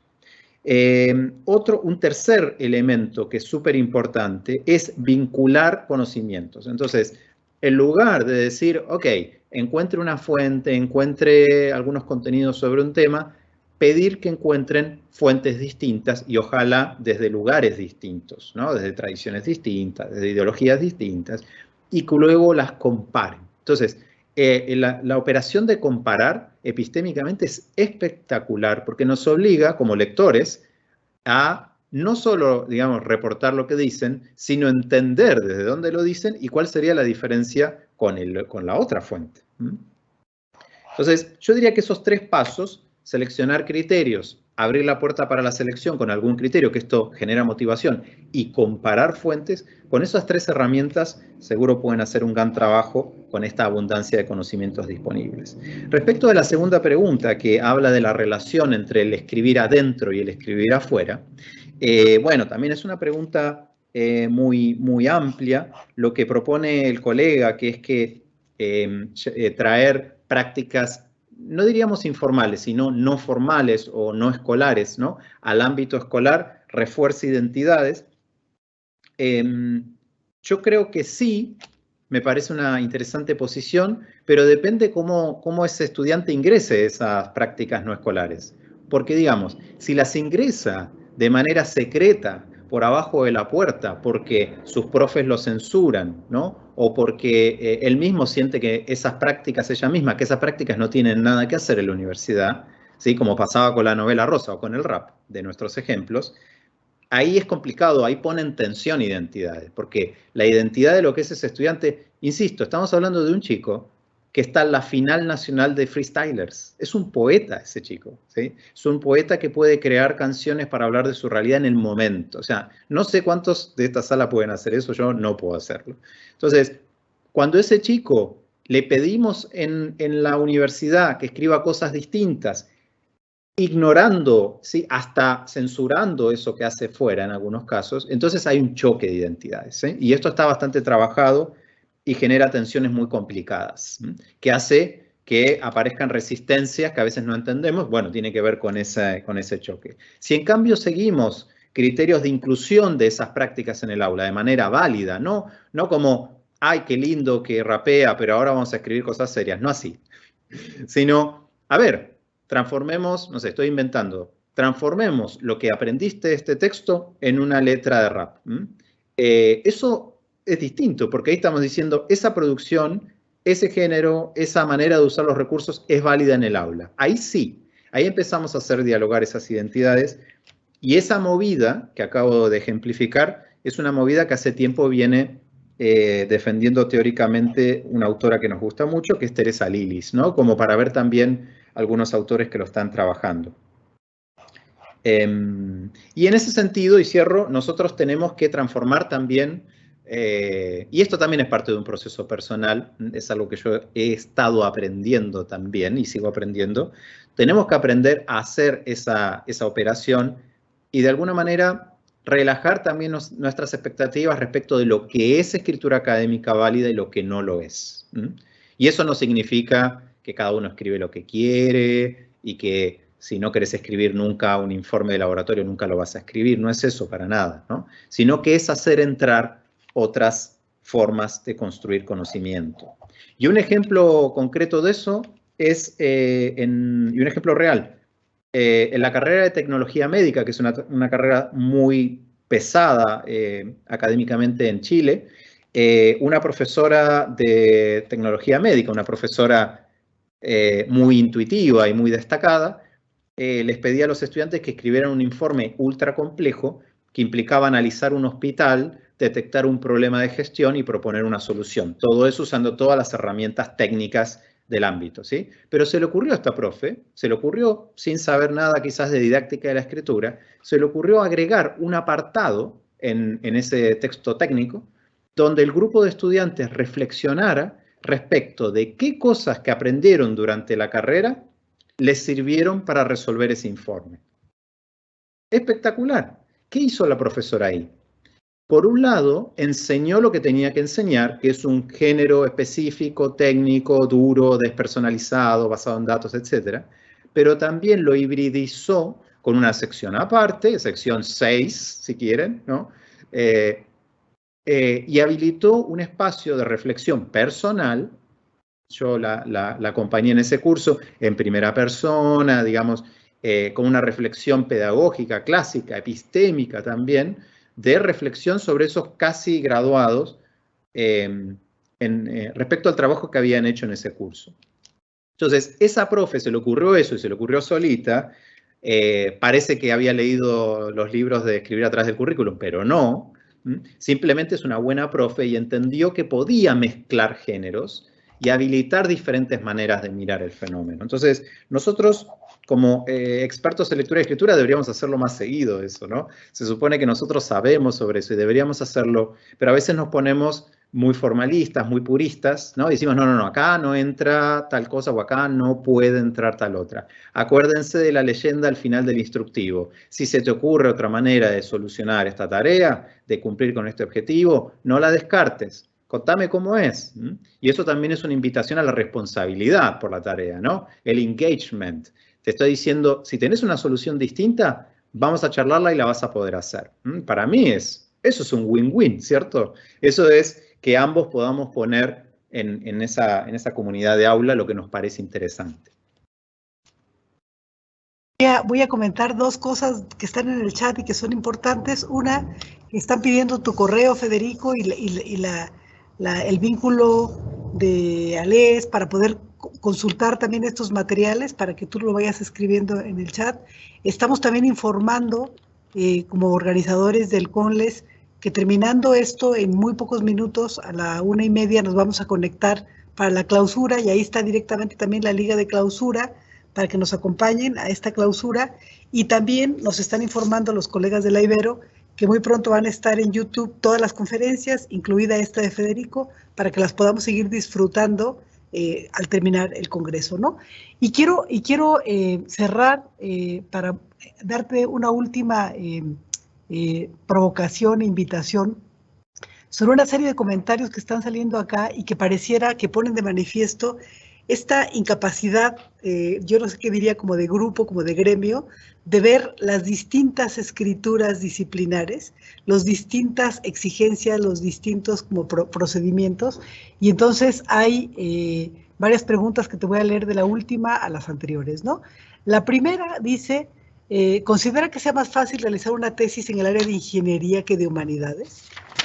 Un tercer elemento que es súper importante es vincular conocimientos. Entonces, en lugar de decir, ok, encuentre una fuente, encuentre algunos contenidos sobre un tema, pedir que encuentren fuentes distintas y ojalá desde lugares distintos, ¿no? Desde tradiciones distintas, desde ideologías distintas, y que luego las comparen. Entonces, la operación de comparar epistémicamente es espectacular porque nos obliga como lectores a no solo, digamos, reportar lo que dicen, sino entender desde dónde lo dicen y cuál sería la diferencia con la otra fuente. Entonces, yo diría que esos 3 pasos, seleccionar criterios, abrir la puerta para la selección con algún criterio, que esto genera motivación, y comparar fuentes, con esas 3 herramientas seguro pueden hacer un gran trabajo con esta abundancia de conocimientos disponibles. Respecto de la segunda pregunta, que habla de la relación entre el escribir adentro y el escribir afuera, bueno, también es una pregunta muy, muy amplia. Lo que propone el colega, que es que traer prácticas, no diríamos informales, sino no formales o no escolares, ¿no? Al ámbito escolar, refuerza identidades. Yo creo que sí, me parece una interesante posición, pero depende cómo ese estudiante ingrese esas prácticas no escolares. Porque, digamos, si las ingresa de manera secreta, por abajo de la puerta, porque sus profes lo censuran, ¿no? O porque él mismo siente que esas prácticas, ella misma, que esas prácticas no tienen nada que hacer en la universidad, ¿sí? Como pasaba con la novela rosa o con el rap, de nuestros ejemplos, ahí es complicado, ahí ponen tensión identidades, porque la identidad de lo que es ese estudiante, insisto, estamos hablando de un chico que está en la final nacional de freestylers. Es un poeta ese chico, ¿sí? Es un poeta que puede crear canciones para hablar de su realidad en el momento. O sea, no sé cuántos de esta sala pueden hacer eso, yo no puedo hacerlo. Entonces, cuando ese chico le pedimos en la universidad que escriba cosas distintas, ignorando, ¿sí? Hasta censurando eso que hace fuera en algunos casos, entonces hay un choque de identidades, ¿sí? Y esto está bastante trabajado y genera tensiones muy complicadas, ¿sí? Que hace que aparezcan resistencias que a veces no entendemos. Bueno, tiene que ver con ese choque. Si en cambio seguimos criterios de inclusión de esas prácticas en el aula de manera válida, no como, ay, qué lindo que rapea, pero ahora vamos a escribir cosas serias, no así, sino, a ver, transformemos, no sé, estoy inventando, transformemos lo que aprendiste de este texto en una letra de rap. Eso es distinto, porque ahí estamos diciendo, esa producción, ese género, esa manera de usar los recursos es válida en el aula. Ahí sí Ahí empezamos a hacer dialogar esas identidades, y esa movida que acabo de ejemplificar es una movida que hace tiempo viene defendiendo teóricamente una autora que nos gusta mucho, que es Teresa Lilis, ¿no? Como para ver también algunos autores que lo están trabajando. Y en ese sentido, y cierro, nosotros tenemos que transformar también, y esto también es parte de un proceso personal, es algo que yo he estado aprendiendo también y sigo aprendiendo, tenemos que aprender a hacer esa operación y de alguna manera relajar también nuestras expectativas respecto de lo que es escritura académica válida y lo que no lo es. Y eso no significa que cada uno escribe lo que quiere y que si no querés escribir nunca un informe de laboratorio, nunca lo vas a escribir. No es eso para nada, ¿no? Sino que es hacer entrar otras formas de construir conocimiento. Y un ejemplo concreto de eso es, y un ejemplo real, en la carrera de tecnología médica, que es una carrera muy pesada académicamente en Chile, una profesora de tecnología médica, una profesora muy intuitiva y muy destacada, les pedía a los estudiantes que escribieran un informe ultra complejo que implicaba analizar un hospital, detectar un problema de gestión y proponer una solución. Todo eso usando todas las herramientas técnicas del ámbito, ¿sí? Pero se le ocurrió a esta profe, se le ocurrió, sin saber nada quizás de didáctica de la escritura, se le ocurrió agregar un apartado en ese texto técnico donde el grupo de estudiantes reflexionara respecto de qué cosas que aprendieron durante la carrera les sirvieron para resolver ese informe. Espectacular. ¿Qué hizo la profesora ahí? Por un lado, enseñó lo que tenía que enseñar, que es un género específico, técnico, duro, despersonalizado, basado en datos, etc. Pero también lo hibridizó con una sección aparte, sección 6, si quieren, ¿no? Y habilitó un espacio de reflexión personal. Yo la acompañé en ese curso en primera persona, digamos, con una reflexión pedagógica, clásica, epistémica también, de reflexión sobre esos casi graduados respecto al trabajo que habían hecho en ese curso. Entonces, esa profe se le ocurrió eso y se le ocurrió solita. Parece que había leído los libros de escribir atrás del currículum, pero no. Simplemente es una buena profe y entendió que podía mezclar géneros y habilitar diferentes maneras de mirar el fenómeno. Entonces, nosotros, como expertos en lectura y escritura, deberíamos hacerlo más seguido eso, ¿no? Se supone que nosotros sabemos sobre eso y deberíamos hacerlo, pero a veces nos ponemos muy formalistas, muy puristas, ¿no? Y decimos, no, acá no entra tal cosa o acá no puede entrar tal otra. Acuérdense de la leyenda al final del instructivo. Si se te ocurre otra manera de solucionar esta tarea, de cumplir con este objetivo, no la descartes. Contame cómo es. Y eso también es una invitación a la responsabilidad por la tarea, ¿no? El engagement. Te estoy diciendo, si tenés una solución distinta, vamos a charlarla y la vas a poder hacer. Para mí eso es un win-win, ¿cierto? Eso es que ambos podamos poner en esa comunidad de aula lo que nos parece interesante. Voy a comentar dos cosas que están en el chat y que son importantes. Una, que están pidiendo tu correo, Federico, y el vínculo de ALES para poder consultar también estos materiales para que tú lo vayas escribiendo en el chat. Estamos también informando como organizadores del CONLES que terminando esto en muy pocos minutos, a la 1:30 nos vamos a conectar para la clausura y ahí está directamente también la liga de clausura para que nos acompañen a esta clausura, y también nos están informando los colegas de la Ibero que muy pronto van a estar en YouTube todas las conferencias, incluida esta de Federico, para que las podamos seguir disfrutando al terminar el Congreso, ¿no? Y quiero cerrar para darte una última provocación e invitación sobre una serie de comentarios que están saliendo acá y que pareciera que ponen de manifiesto esta incapacidad, yo no sé qué diría, como de grupo, como de gremio, de ver las distintas escrituras disciplinares, las distintas exigencias, los distintos como procedimientos, y entonces hay varias preguntas que te voy a leer de la última a las anteriores, ¿no? La primera dice, ¿considera que sea más fácil realizar una tesis en el área de ingeniería que de humanidades?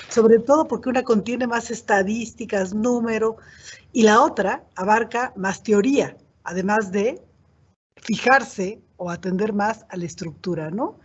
Sobre todo porque una contiene más estadísticas, número, y la otra abarca más teoría, además de fijarse o atender más a la estructura, ¿no?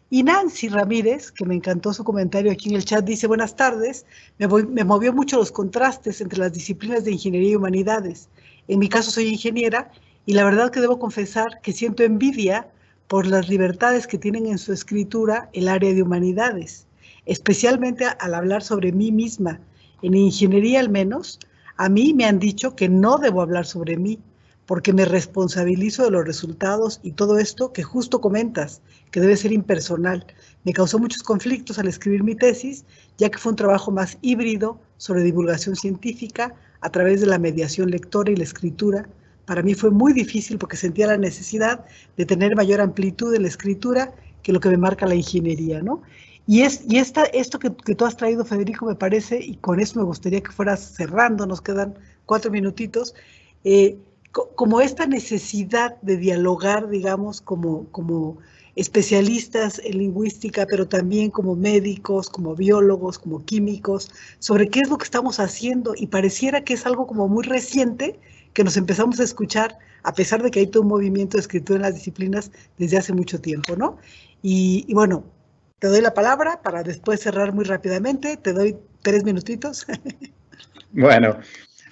Y Nancy Ramírez, que me encantó su comentario aquí en el chat, dice, buenas tardes, me movió mucho los contrastes entre las disciplinas de ingeniería y humanidades. En mi caso soy ingeniera y la verdad que debo confesar que siento envidia por las libertades que tienen en su escritura el área de humanidades, especialmente al hablar sobre mí misma. En ingeniería al menos, a mí me han dicho que no debo hablar sobre mí, porque me responsabilizo de los resultados y todo esto que justo comentas, que debe ser impersonal. Me causó muchos conflictos al escribir mi tesis, ya que fue un trabajo más híbrido sobre divulgación científica a través de la mediación lectora y la escritura. Para mí fue muy difícil porque sentía la necesidad de tener mayor amplitud en la escritura que lo que me marca la ingeniería, ¿no? Y esto que tú has traído, Federico, me parece, y con eso me gustaría que fueras cerrando, nos quedan 4 minutitos, como esta necesidad de dialogar, digamos, como especialistas en lingüística, pero también como médicos, como biólogos, como químicos, sobre qué es lo que estamos haciendo, y pareciera que es algo como muy reciente que nos empezamos a escuchar, a pesar de que hay todo un movimiento de escritura en las disciplinas desde hace mucho tiempo, ¿no? Y bueno, te doy la palabra para después cerrar muy rápidamente, te doy 3 minutitos. Bueno.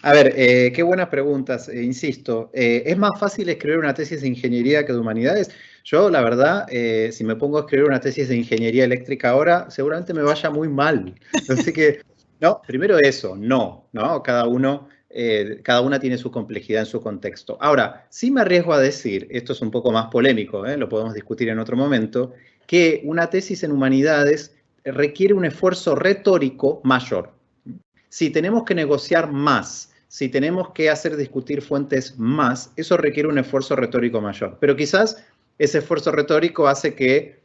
A ver, qué buenas preguntas, insisto. ¿Es más fácil escribir una tesis de ingeniería que de humanidades? Yo, la verdad, si me pongo a escribir una tesis de ingeniería eléctrica ahora, seguramente me vaya muy mal. Así que, no, primero eso, no, cada una tiene su complejidad en su contexto. Ahora, sí me arriesgo a decir, esto es un poco más polémico, lo podemos discutir en otro momento, que una tesis en humanidades requiere un esfuerzo retórico mayor. Si tenemos que negociar más, si tenemos que hacer discutir fuentes más, eso requiere un esfuerzo retórico mayor. Pero quizás ese esfuerzo retórico hace que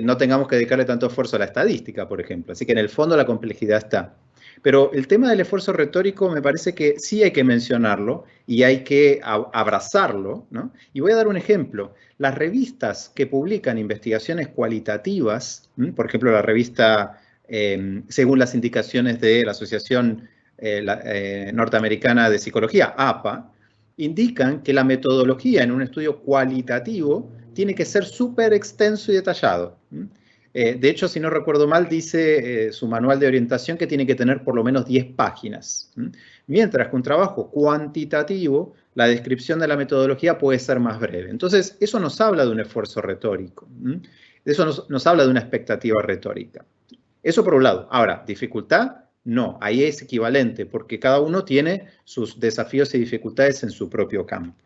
no tengamos que dedicarle tanto esfuerzo a la estadística, por ejemplo. Así que en el fondo la complejidad está. Pero el tema del esfuerzo retórico me parece que sí hay que mencionarlo y hay que abrazarlo, ¿no? Y voy a dar un ejemplo. Las revistas que publican investigaciones cualitativas, por ejemplo, la revista, según las indicaciones de la Asociación Norteamericana de Psicología, APA, indican que la metodología en un estudio cualitativo tiene que ser súper extenso y detallado. De hecho, si no recuerdo mal, dice su manual de orientación que tiene que tener por lo menos 10 páginas. Mientras que un trabajo cuantitativo, la descripción de la metodología puede ser más breve. Entonces, eso nos habla de un esfuerzo retórico. Eso nos habla de una expectativa retórica. Eso por un lado. Ahora, dificultad, no. Ahí es equivalente, porque cada uno tiene sus desafíos y dificultades en su propio campo.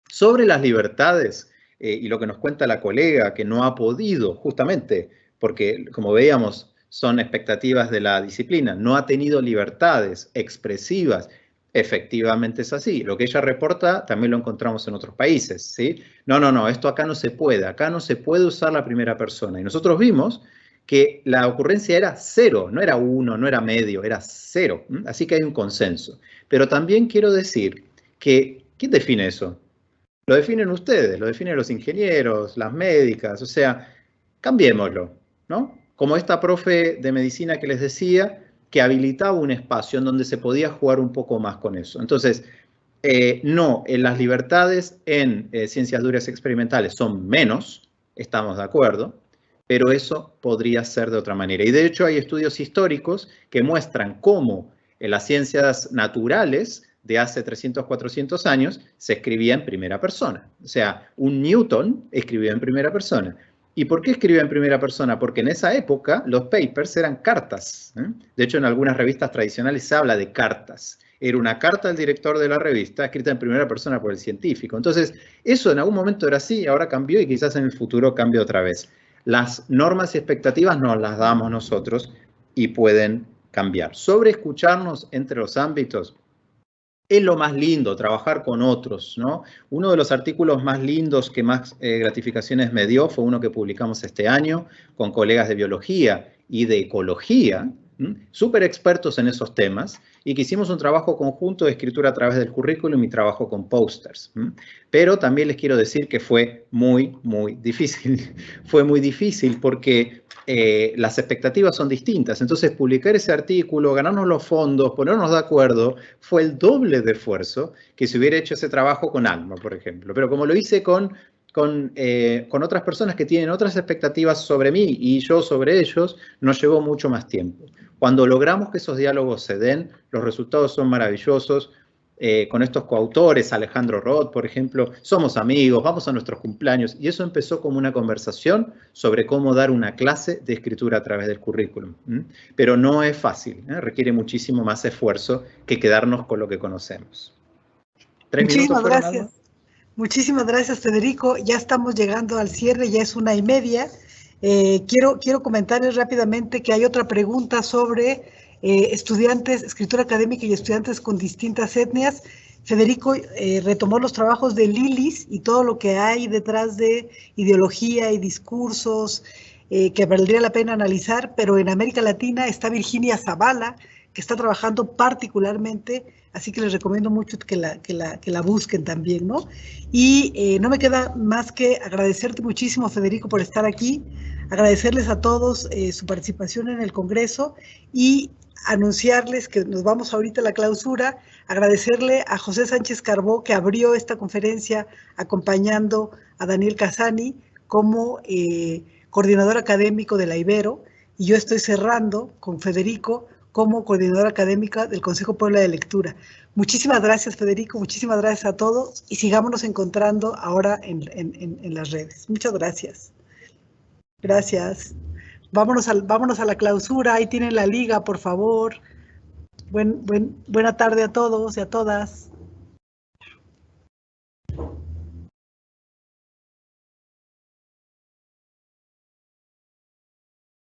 Sobre las libertades, y lo que nos cuenta la colega, que no ha podido, justamente, porque como veíamos, son expectativas de la disciplina, no ha tenido libertades expresivas. Efectivamente es así. Lo que ella reporta también lo encontramos en otros países, ¿sí? No, esto acá no se puede usar la primera persona. Y nosotros vimos que la ocurrencia era 0, no era 1, no era medio, era 0. Así que hay un consenso. Pero también quiero decir que, ¿quién define eso? Lo definen ustedes, lo definen los ingenieros, las médicas, o sea, cambiémoslo, ¿no? Como esta profe de medicina que les decía, que habilitaba un espacio en donde se podía jugar un poco más con eso. Entonces, no, las libertades en ciencias duras experimentales son menos, estamos de acuerdo, pero eso podría ser de otra manera. Y de hecho hay estudios históricos que muestran cómo en las ciencias naturales de hace 300, 400 años se escribía en primera persona. O sea, un Newton escribía en primera persona. ¿Y por qué escribía en primera persona? Porque en esa época los papers eran cartas. De hecho, en algunas revistas tradicionales se habla de cartas. Era una carta del director de la revista escrita en primera persona por el científico. Entonces, eso en algún momento era así, ahora cambió y quizás en el futuro cambie otra vez. Las normas y expectativas nos las damos nosotros y pueden cambiar. Sobre escucharnos entre los ámbitos, es lo más lindo, trabajar con otros, ¿no? Uno de los artículos más lindos que más gratificaciones me dio fue uno que publicamos este año con colegas de biología y de ecología, súper expertos en esos temas, y que hicimos un trabajo conjunto de escritura a través del currículum y trabajo con posters. Pero también les quiero decir que fue muy, muy difícil. Fue muy difícil porque las expectativas son distintas. Entonces, publicar ese artículo, ganarnos los fondos, ponernos de acuerdo, fue el doble de esfuerzo que si hubiera hecho ese trabajo con Alma, por ejemplo. Pero como lo hice con otras personas que tienen otras expectativas sobre mí y yo sobre ellos, nos llevó mucho más tiempo. Cuando logramos que esos diálogos se den, los resultados son maravillosos. Con estos coautores, Alejandro Roth, por ejemplo, somos amigos, vamos a nuestros cumpleaños, y eso empezó como una conversación sobre cómo dar una clase de escritura a través del currículum. Pero no es fácil, requiere muchísimo más esfuerzo que quedarnos con lo que conocemos. Muchísimas gracias. Muchísimas gracias, Federico. Ya estamos llegando al cierre, ya es 1:30. Quiero comentarles rápidamente que hay otra pregunta sobre estudiantes, escritura académica y estudiantes con distintas etnias. Federico retomó los trabajos de Lilis y todo lo que hay detrás de ideología y discursos que valdría la pena analizar, pero en América Latina está Virginia Zavala, que está trabajando particularmente, así que les recomiendo mucho que la busquen también, ¿no? Y no me queda más que agradecerte muchísimo, Federico, por estar aquí, agradecerles a todos su participación en el Congreso y anunciarles que nos vamos ahorita a la clausura, agradecerle a José Sánchez Carbó, que abrió esta conferencia acompañando a Daniel Casani como coordinador académico de la Ibero, y yo estoy cerrando con Federico como coordinadora académica del Consejo Puebla de Lectura. Muchísimas gracias, Federico, muchísimas gracias a todos y sigámonos encontrando ahora en las redes. Muchas gracias. Gracias. Vámonos a la clausura, ahí tienen la liga, por favor. Buena tarde a todos y a todas.